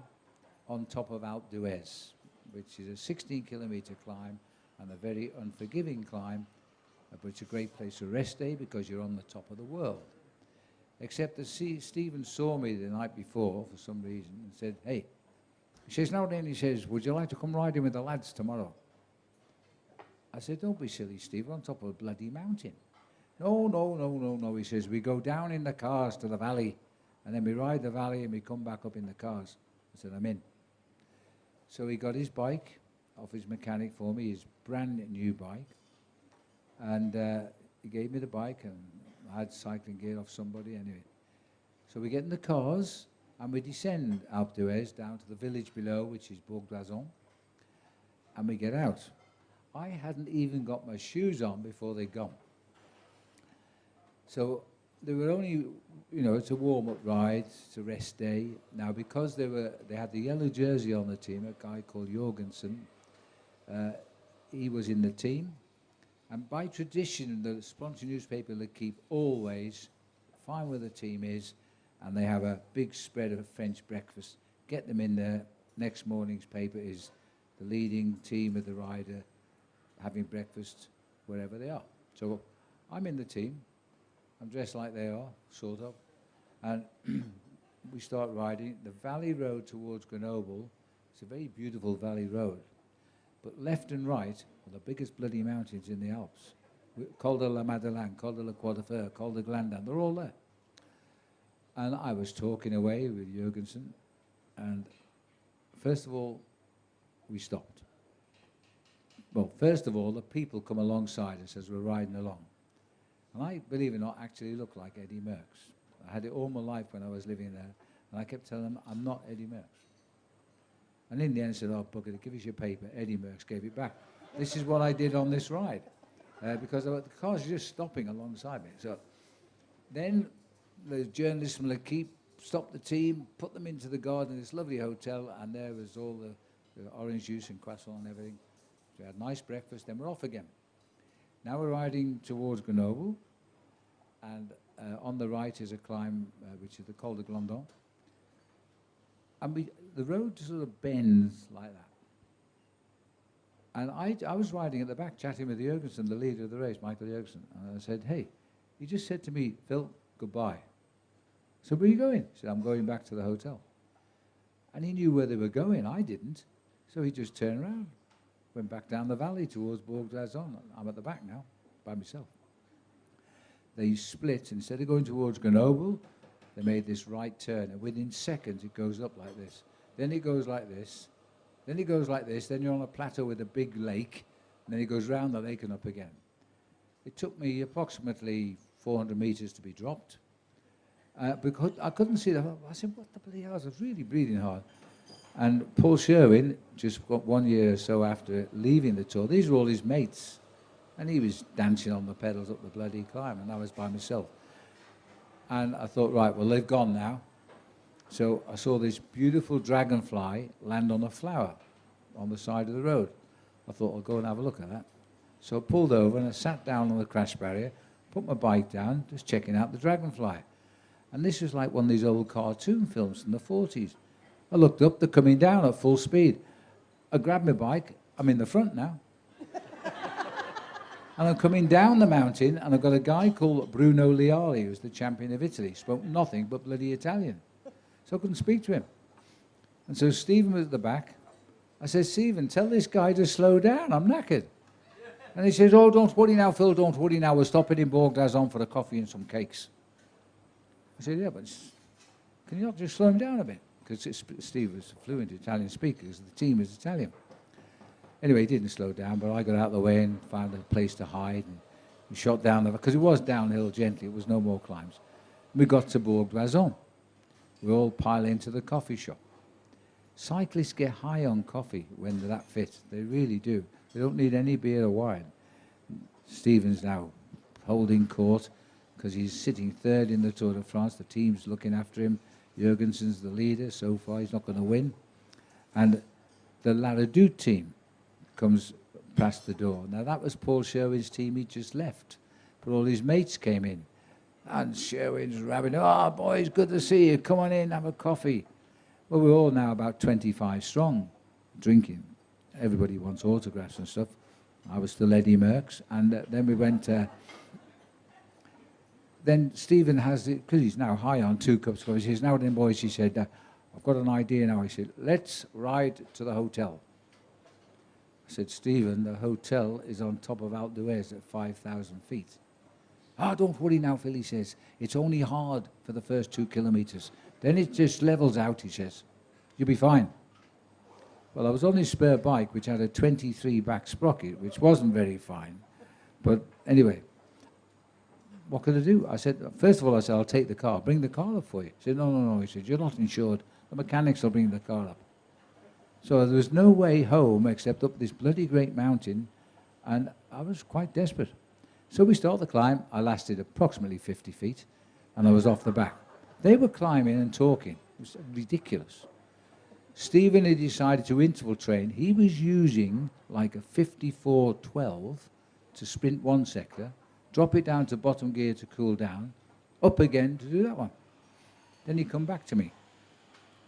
on top of Alpe d'Huez, which is a 16-kilometer climb and a very unforgiving climb, but it's a great place to rest day because you're on the top of the world. Except that Stephen saw me the night before for some reason and said, hey, he says, now then, he says, would you like to come riding with the lads tomorrow? I said, don't be silly, Steve, we're on top of a bloody mountain. No, he says, we go down in the cars to the valley, and then we ride the valley and we come back up in the cars. I said, I'm in. So he got his bike off his mechanic for me, his brand new bike, and he gave me the bike, and I had cycling gear off somebody anyway. So we get in the cars, and we descend Alpe d'Huez down to the village below, which is Bourg-d'Azon, and we get out. I hadn't even got my shoes on before they'd gone. So they were only, you know, it's a warm-up ride, it's a rest day. Now, because they had the yellow jersey on the team, a guy called Jorgensen, he was in the team. And by tradition, the sponsor newspaper L'Equipe always find where the team is, and they have a big spread of French breakfast. Get them in there. Next morning's paper is the leading team of the rider having breakfast wherever they are. So I'm in the team. I'm dressed like they are, sort of. And we start riding. The valley road towards Grenoble, it's a very beautiful valley road. But left and right are the biggest bloody mountains in the Alps. Col de la Madeleine, Col de la Croix de Fer, Col de Glandan, they're all there. And I was talking away with Jorgensen, and first of all, we stopped. Well, first of all, the people come alongside us as we're riding along. And I, believe it or not, actually look like Eddie Merckx. I had it all my life when I was living there, and I kept telling them, I'm not Eddie Merckx. And in the end, I said, oh, bugger it, give us your paper. Eddie Merckx gave it back. This is what I did on this ride, because the cars were just stopping alongside me. So then the journalists from L'Equipe stopped the team, put them into the garden, this lovely hotel, and there was all the orange juice and croissant and everything. So we had a nice breakfast, then we're off again. Now we're riding towards Grenoble, and on the right is a climb, which is the Col de Glandan. And the road sort of bends like that. And I was riding at the back, chatting with Jorgensen, the leader of the race, Michael Jorgensen. And I said, hey, he just said to me, Phil, goodbye. So where are you going? He said, I'm going back to the hotel. And he knew where they were going. I didn't. So he just turned around, went back down the valley towards Bourg-d'Azon. I'm at the back now, by myself. They split. Instead of going towards Grenoble, they made this right turn. And within seconds, it goes up like this. Then it goes like this. Then it goes like this. Then you're on a plateau with a big lake. And then it goes round the lake and up again. It took me approximately 400 meters to be dropped. Because I couldn't see that. I said, what the bloody hell? I was really breathing hard. And Paul Sherwin, just got 1 year or so after leaving the tour, these were all his mates. And he was dancing on the pedals up the bloody climb, and I was by myself. And I thought, right, well, they've gone now. So I saw this beautiful dragonfly land on a flower on the side of the road. I thought, I'll go and have a look at that. So I pulled over and I sat down on the crash barrier, put my bike down, just checking out the dragonfly. And this was like one of these old cartoon films from the 40s. I looked up, they're coming down at full speed. I grabbed my bike, I'm in the front now. And I'm coming down the mountain, and I've got a guy called Bruno Liali, who's the champion of Italy. Spoke nothing but bloody Italian. So I couldn't speak to him. And so Stephen was at the back. I said, Stephen, tell this guy to slow down. I'm knackered. And he says, oh, don't worry now, Phil, don't worry now. We're stopping in Borgazon for a coffee and some cakes. I said, yeah, but can you not just slow him down a bit? Because Steve was a fluent Italian speaker, because the team is Italian. Anyway, he didn't slow down, but I got out of the way and found a place to hide. And we shot down because it was downhill gently, it was no more climbs. We got to Borgazon. We all pile into the coffee shop. Cyclists get high on coffee when they're that fit. They really do. They don't need any beer or wine. Stephen's now holding court because he's sitting third in the Tour de France. The team's looking after him. Jurgensen's the leader. So far, he's not going to win. And the La Redoute team comes past the door. Now, that was Paul Sherwin's team. He just left. But all his mates came in. And Sherwin's rabbit, oh, boys, good to see you. Come on in, have a coffee. Well, we're all now about 25 strong, drinking. Everybody wants autographs and stuff. I was still Eddie Merckx. And then we went... then Stephen has it, because he's now high on 2 cups of coffee. He says, now then, boys, he said, I've got an idea now. He said, let's ride to the hotel. I said, Stephen, the hotel is on top of Alpe d'Huez at 5,000 feet. Ah, don't worry now, Phil, he says. It's only hard for the first 2 kilometers. Then it just levels out, he says. You'll be fine. Well, I was on his spare bike, which had a 23 back sprocket, which wasn't very fine. But anyway, what could I do? I said, first of all, I said, I'll take the car. Bring the car up for you. He said, no, no, no. He said, you're not insured. The mechanics will bring the car up. So there was no way home except up this bloody great mountain, and I was quite desperate. So we start the climb. I lasted approximately 50 feet, and I was off the back. They were climbing and talking. It was ridiculous. Stephen had decided to interval train. He was using like a 54-12 to sprint one sector, drop it down to bottom gear to cool down, up again to do that one. Then he'd come back to me.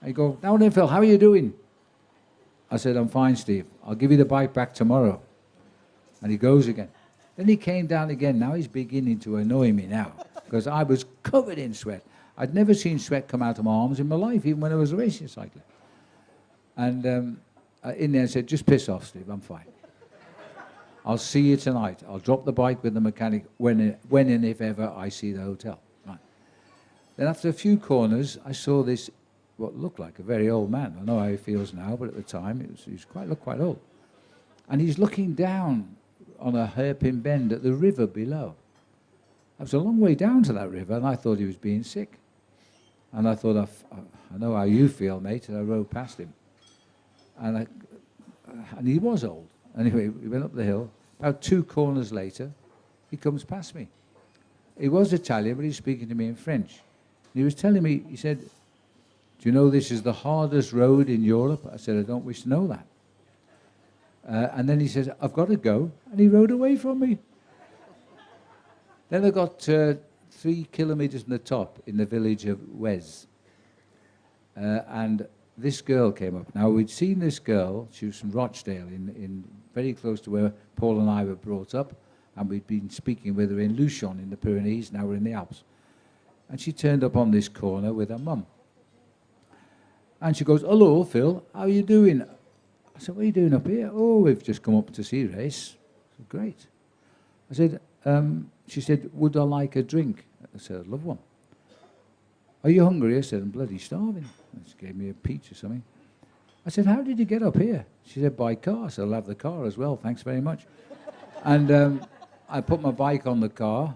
I go, now then, Phil, how are you doing? I said, I'm fine, Steve. I'll give you the bike back tomorrow. And he goes again. Then he came down again. Now he's beginning to annoy me now, because I was covered in sweat. I'd never seen sweat come out of my arms in my life, even when I was a racing cyclist. And in there I said, just piss off, Steve, I'm fine. I'll see you tonight. I'll drop the bike with the mechanic when and if ever I see the hotel. Right. Then after a few corners, I saw this, what looked like a very old man. I know how he feels now, but at the time, he looked quite old. And he's looking down on a hairpin bend at the river below. I was a long way down to that river, and I thought he was being sick. And I thought, I know how you feel, mate, and I rode past him. And he was old. Anyway, we went up the hill. About 2 corners later, he comes past me. He was Italian, but he's speaking to me in French. And he was telling me, he said, do you know this is the hardest road in Europe? I said, I don't wish to know that. And then he says, I've got to go. And he rode away from me. Then I got 3 kilometers from the top in the village of Wes. And this girl came up. Now, we'd seen this girl. She was from Rochdale, in very close to where Paul and I were brought up. And we'd been speaking with her in Luchon in the Pyrenees. Now we're in the Alps. And she turned up on this corner with her mum. And she goes, hello, Phil, how are you doing? I said, what are you doing up here? Oh, we've just come up to see a race. I said, great. I said, she said, would I like a drink? I said, I'd love one. Are you hungry? I said, I'm bloody starving. And she gave me a peach or something. I said, how did you get up here? She said, by car. I said, I'll have the car as well, thanks very much. And I put my bike on the car,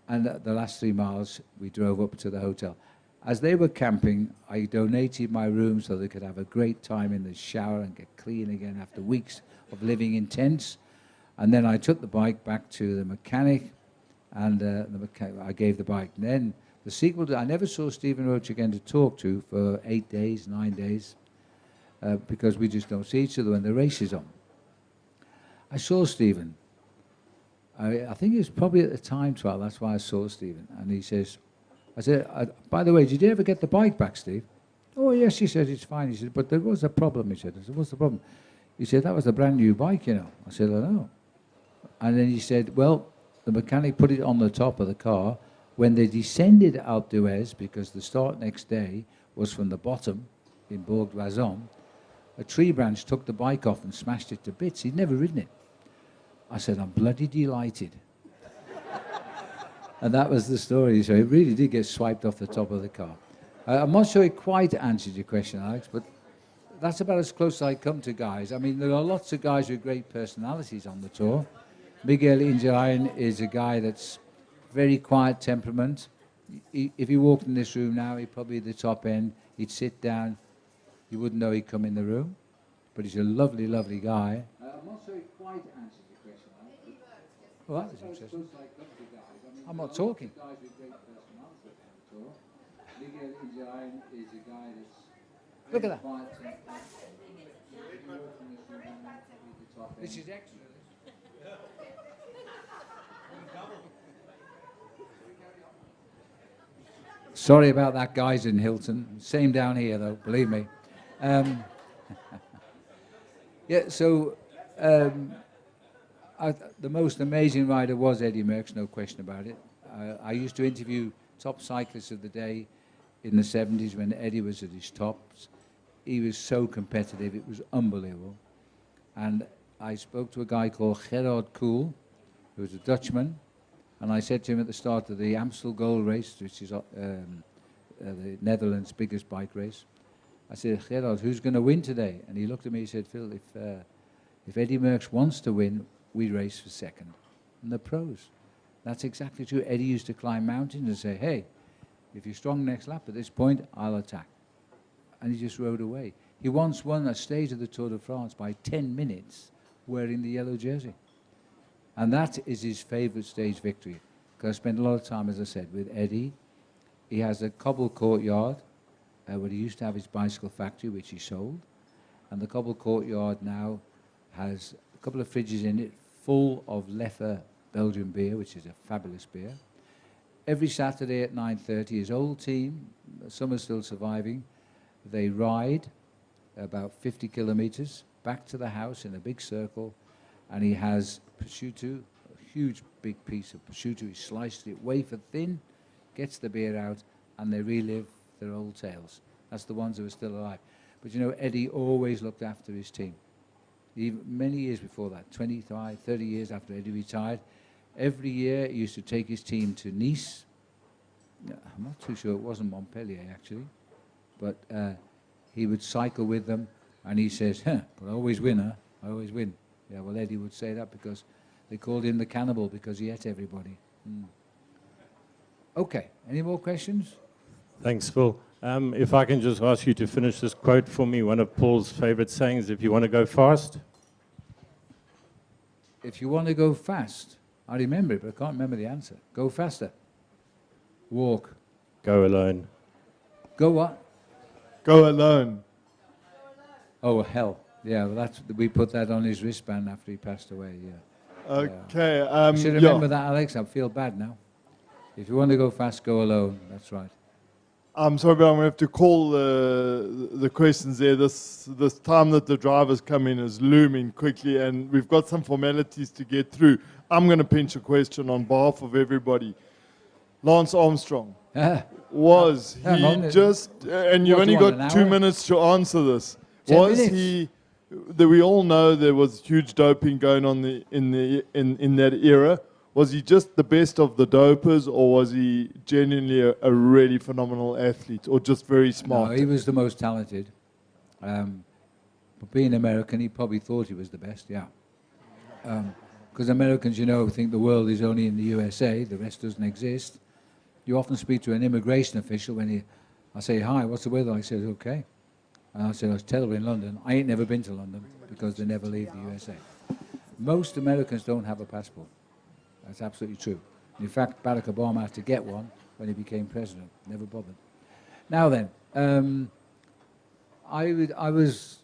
and the last 3 miles, we drove up to the hotel. As they were camping, I donated my room so they could have a great time in the shower and get clean again after weeks of living in tents. And then I took the bike back to the mechanic, and I gave the bike. And then the sequel to, I never saw Stephen Roach again to talk to for 8 days, 9 days, because we just don't see each other when the race is on. I saw Stephen. I think it was probably at the time trial, that's why I saw Stephen. And he says, I said, by the way, did you ever get the bike back, Steve? Oh, yes, he said, it's fine. He said, but there was a problem, he said. I said, what's the problem? He said, that was a brand new bike, you know. I said, I know. And then he said, well, the mechanic put it on the top of the car. When they descended Alpe d'Huez, because the start next day was from the bottom in Bourg d'Oisans, a tree branch took the bike off and smashed it to bits. He'd never ridden it. I said, I'm bloody delighted. And that was the story. So it really did get swiped off the top of the car. I'm not sure it quite answered your question, Alex, but that's about as close as I come to guys. I mean, there are lots of guys with great personalities on the tour. Miguel Indurain is a guy that's very quiet temperament. If he walked in this room now, he'd probably be at the top end. He'd sit down. You wouldn't know he'd come in the room. But he's a lovely, lovely guy. I'm not sure it quite answered your question, Alex. Well, that was interesting. I'm not talking. Look at that. This is extra. Sorry about that, guys in Hilton. Same down here, though, believe me. Yeah, so the most amazing rider was Eddie Merckx, no question about it. I used to interview top cyclists of the day in the 70s when Eddie was at his tops. He was so competitive, it was unbelievable. And I spoke to a guy called Gerard Kool, who was a Dutchman, and I said to him at the start of the Amstel Gold Race, which is the Netherlands' biggest bike race, I said, Gerard, who's going to win today? And he looked at me and said, Phil, if Eddie Merckx wants to win, we race for second. And the pros. That's exactly true. Eddie used to climb mountains and say, hey, if you're strong next lap at this point, I'll attack. And he just rode away. He once won a stage of the Tour de France by 10 minutes wearing the yellow jersey. And that is his favourite stage victory. Because I spent a lot of time, as I said, with Eddie. He has a cobble courtyard where he used to have his bicycle factory, which he sold. And the cobble courtyard now has a couple of fridges in it full of Leffe Belgian beer, which is a fabulous beer. Every Saturday at 9:30, his old team, some are still surviving, they ride about 50 kilometers back to the house in a big circle, and he has prosciutto, a huge big piece of prosciutto. He sliced it wafer thin, gets the beer out, and they relive their old tales. That's the ones who are still alive. But you know, Eddie always looked after his team. Even many years before that, 25, 30 years after Eddie retired, every year he used to take his team to Nice. I'm not too sure, it wasn't Montpellier actually, but he would cycle with them, and he says, but I always win, huh? I always win. Yeah, well, Eddie would say that because they called him the cannibal because he ate everybody. Okay, any more questions? Thanks, Phil. If I can just ask you to finish this quote for me, one of Paul's favorite sayings, if you want to go fast. If you want to go fast, I remember it, but I can't remember the answer. Go faster. Walk. Go alone. Go what? Go alone. Oh, hell. Yeah, well, we put that on his wristband after he passed away, yeah. Okay. You should remember that, Alex. I feel bad now. If you want to go fast, go alone. That's right. I'm sorry, but I'm going to have to call the questions there. This time that the drivers come in is looming quickly, and we've got some formalities to get through. I'm going to pinch a question on behalf of everybody. Lance Armstrong, was he just, and you only got 2 minutes to answer this, was he, that we all know there was huge doping going on in that era. Was he just the best of the dopers, or was he genuinely a really phenomenal athlete, or just very smart? No, he was the most talented. But being American, he probably thought he was the best, yeah. Because Americans, you know, think the world is only in the USA, the rest doesn't exist. You often speak to an immigration official when I say, hi, what's the weather? I said, okay. And I said, I was terrible in London. I ain't never been to London because they never leave the USA. Most Americans don't have a passport. That's absolutely true. In fact, Barack Obama had to get one when he became president. Never bothered. Now then, I was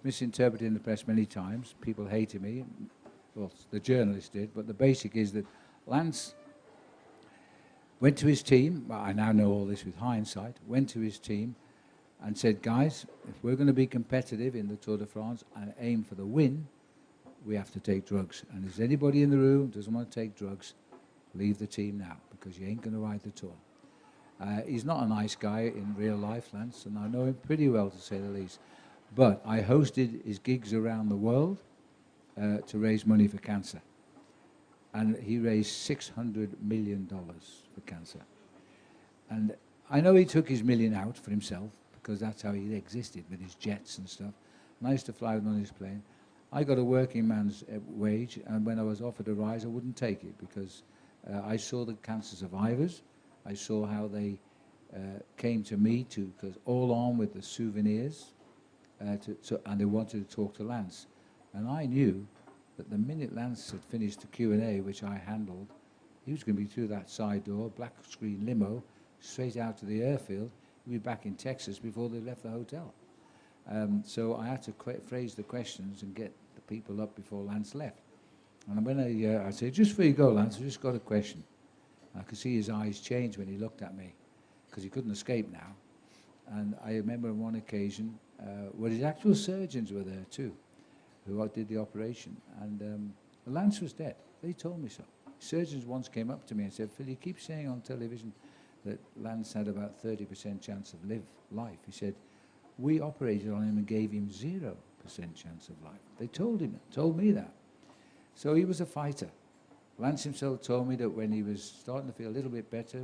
misinterpreted in the press many times. People hated me. Well, the journalists did. But the basic is that Lance went to his team. Well, I now know all this with hindsight. Went to his team and said, guys, if we're going to be competitive in the Tour de France and aim for the win, we have to take drugs. And if anybody in the room doesn't want to take drugs, leave the team now, because you ain't going to ride the tour. He's not a nice guy in real life, Lance, and I know him pretty well, to say the least. But I hosted his gigs around the world to raise money for cancer. And he raised $600 million for cancer. And I know he took his million out for himself, because that's how he existed, with his jets and stuff. And I used to fly on his plane. I got a working man's wage, and when I was offered a rise, I wouldn't take it, because I saw the cancer survivors. I saw how they came to me because all on with the souvenirs, and they wanted to talk to Lance. And I knew that the minute Lance had finished the Q&A, which I handled, he was going to be through that side door, black screen limo, straight out to the airfield. He'd be back in Texas before they left the hotel. So I had to phrase the questions and get the people up before Lance left. And when I said, just before you go, Lance, I just got a question. I could see his eyes change when he looked at me, because he couldn't escape now. And I remember on one occasion, where his actual surgeons were there too, who did the operation. And Lance was dead. They told me so. Surgeons once came up to me and said, Phil, you keep saying on television that Lance had about 30% chance of life. He said, we operated on him and gave him 0% chance of life. They told me that. So he was a fighter. Lance himself told me that when he was starting to feel a little bit better,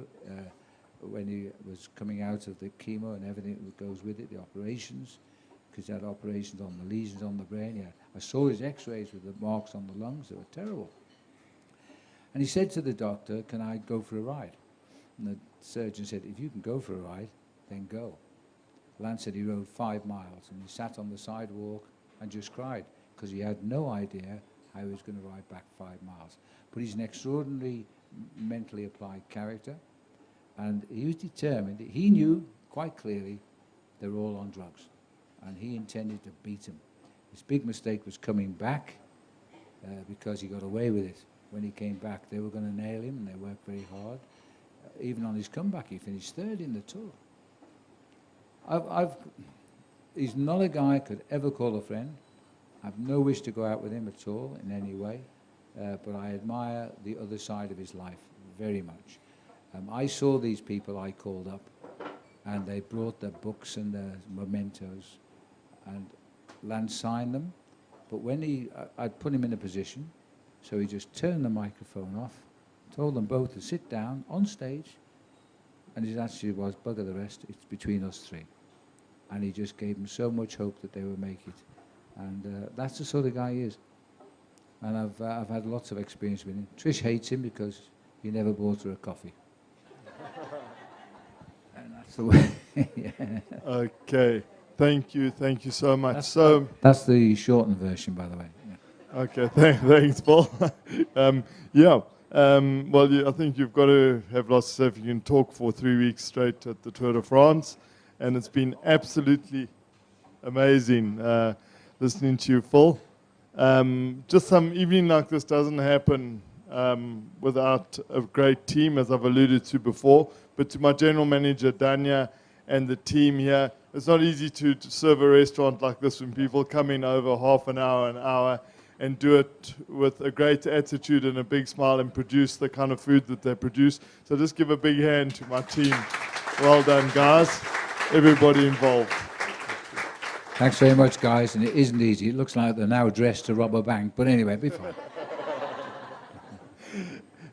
when he was coming out of the chemo and everything that goes with it, the operations, because he had operations on the lesions on the brain. Yeah. I saw his x-rays with the marks on the lungs. They were terrible. And he said to the doctor, can I go for a ride? And the surgeon said, if you can go for a ride, then go. Lance said he rode 5 miles, and he sat on the sidewalk and just cried, because he had no idea how he was going to ride back 5 miles. But he's an extraordinarily mentally applied character, and he was determined. He knew quite clearly they were all on drugs, and he intended to beat them. His big mistake was coming back, because he got away with it. When he came back, they were going to nail him, and they worked very hard. Even on his comeback, he finished 3rd in the tour. He's not a guy I could ever call a friend. I have no wish to go out with him at all in any way, but I admire the other side of his life very much. I saw these people I called up, and they brought their books and their mementos, and Lance signed them. But when I'd put him in a position, so he just turned the microphone off, told them both to sit down on stage, and his attitude was, bugger the rest, it's between us 3. And he just gave them so much hope that they would make it. And that's the sort of guy he is. And I've had lots of experience with him. Trish hates him because he never bought her a coffee. And that's the way. Yeah. Okay, thank you so much. That's the shortened version, by the way. Yeah. Okay, thanks, Paul. Yeah. Well, I think you've got to have lots of stuff. You can talk for 3 weeks straight at the Tour de France, and it's been absolutely amazing listening to you, Phil. Just some evening like this doesn't happen without a great team, as I've alluded to before. But to my general manager, Danya, and the team here, it's not easy to serve a restaurant like this when people come in over half an hour, and do it with a great attitude and a big smile and produce the kind of food that they produce. So just give a big hand to my team. Well done, guys. Everybody involved. Thanks very much, guys. And it isn't easy. It looks like they're now dressed to rob a bank. But anyway, it'll be fine.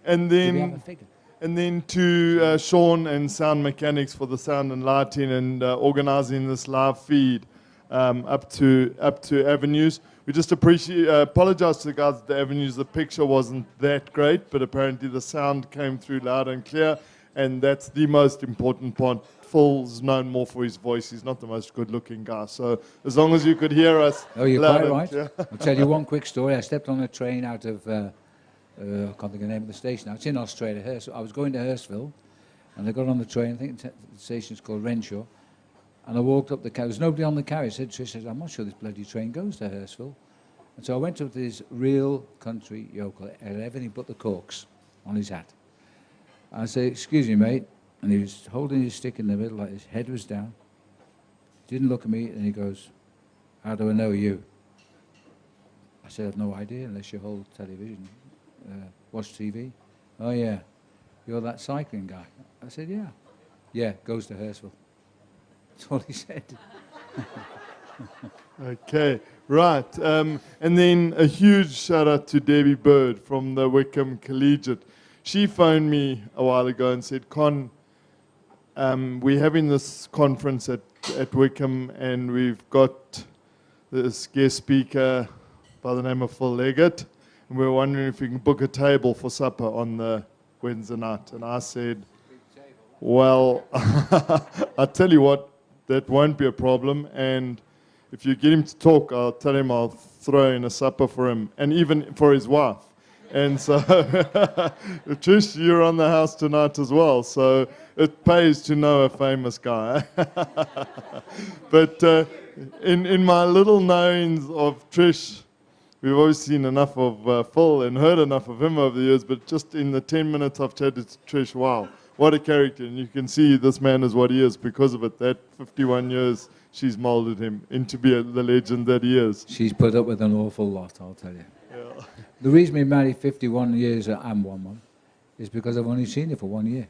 And then to Sean and Sound Mechanics for the sound and lighting and organizing this live feed up to Avenues. We just apologize to the guys at the Avenues. The picture wasn't that great, but apparently the sound came through loud and clear, and that's the most important part. Phil's known more for his voice. He's not the most good-looking guy. So as long as you could hear us, oh, you're quite right. I'll tell you one quick story. I stepped on a train out of I can't think of the name of the station now. It's in Australia. I was going to Hurstville, and I got on the train. I think the station's called Renshaw. And I walked up the carriage. There was nobody on the carriage. Trish said, I'm not sure this bloody train goes to Hurstville. And so I went up to this real country yokel, had everything but the corks on his hat. I said, excuse me, mate. And he was holding his stick in the middle, like his head was down. Didn't look at me, and he goes, how do I know you? I said, I've no idea unless you hold television, watch TV. Oh, yeah, you're that cycling guy. I said, yeah. Yeah, goes to Hurstville. That's all he said. Okay, right. And then a huge shout out to Debbie Bird from the Wickham Collegiate. She phoned me a while ago and said, Con, we're having this conference at Wickham and we've got this guest speaker by the name of Phil Liggett. And we're wondering if we can book a table for supper on the Wednesday night. And I said, well, I'll tell you what, that won't be a problem. And if you get him to talk, I'll tell him I'll throw in a supper for him and even for his wife. And so, Trish, you're on the house tonight as well. So it pays to know a famous guy. But in my little knowings of Trish, we've always seen enough of Phil and heard enough of him over the years. But just in the 10 minutes I've chatted to Trish, wow, what a character. And you can see this man is what he is because of it. That 51 years, she's molded him into be the legend that he is. She's put up with an awful lot, I'll tell you. Yeah. The reason we married 51 years and 1 month is because I've only seen you for 1 year.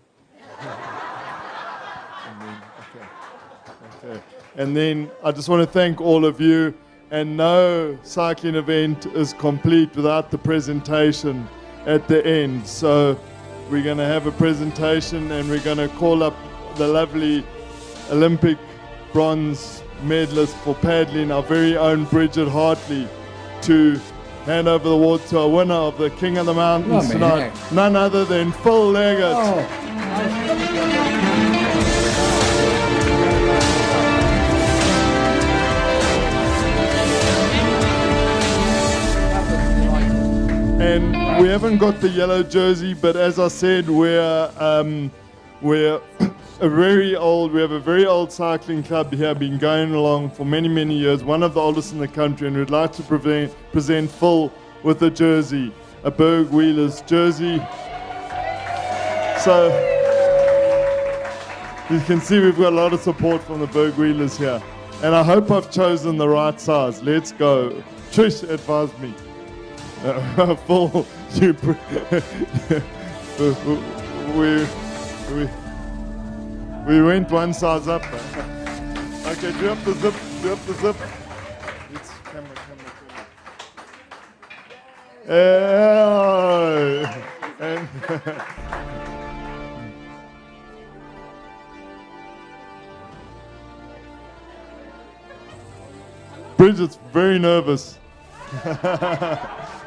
Okay. And then I just want to thank all of you. And no cycling event is complete without the presentation at the end. So we're going to have a presentation and we're going to call up the lovely Olympic bronze medalist for paddling, our very own Bridget Hartley, to hand over the award to our winner of the King of the Mountains tonight, none other than Phil Liggett. Oh. And we haven't got the yellow jersey, but as I said, we're a very old, we have a very old cycling club here, been going along for many, many years, one of the oldest in the country, and we'd like to present Phil with a jersey, a Berg Wheelers jersey. So you can see we've got a lot of support from the Berg Wheelers here. And I hope I've chosen the right size. Let's go. Trish advised me. Phil, we went one size up. Okay, do up the zip, do up the zip. It's camera. And Bridget's very nervous.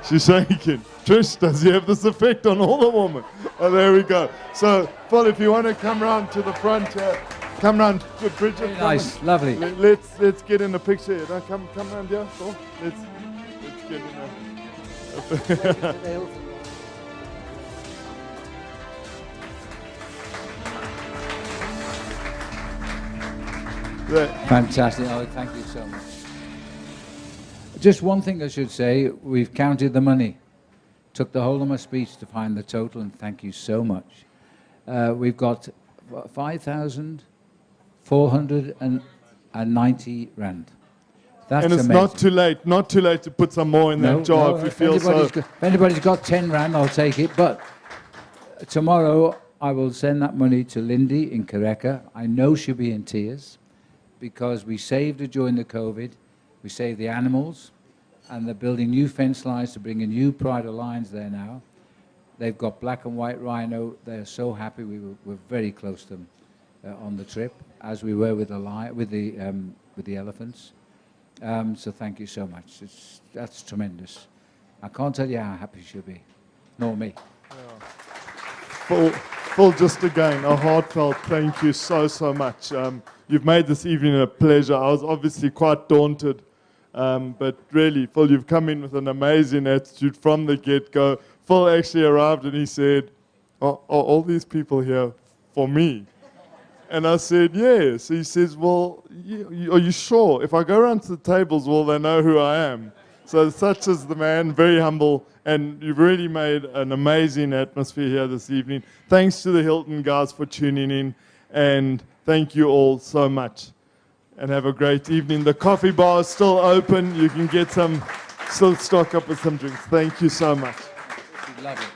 She's shaking. Trish, does he have this effect on all the women? Oh, there we go. So, Phil, if you want to come round to the front, come round to Bridget. Very nice, lovely. Let's get in a picture here. No, come round here, Phil. Let's get in there. Fantastic. Oh, thank you so much. Just one thing I should say, we've counted the money. Took the whole of my speech to find the total, and thank you so much. We've got 5,490 rand. That's and it's amazing. not too late to put some more in that jar if you feel so. If anybody's got 10 rand, I'll take it. But tomorrow, I will send that money to Lindy in Kareka. I know she'll be in tears because we saved her during the COVID. We saved the animals, and they're building new fence lines to bring a new pride of lions there now. They've got black and white rhino. They're so happy. We're very close to them on the trip, as we were with the elephants. So thank you so much. That's tremendous. I can't tell you how happy she'll be, nor me. Yeah. Phil, just again, a heartfelt thank you so much. You've made this evening a pleasure. I was obviously quite daunted. But really, Phil, you've come in with an amazing attitude from the get-go. Phil actually arrived and he said, are all these people here for me? And I said, yes. He says, well, are you sure? If I go around to the tables, will they know who I am? So such is the man, very humble, and you've really made an amazing atmosphere here this evening. Thanks to the Hilton guys for tuning in, and thank you all so much. And have a great evening. The coffee bar is still open. You can get some still stock up with some drinks. Thank you so much. Love it.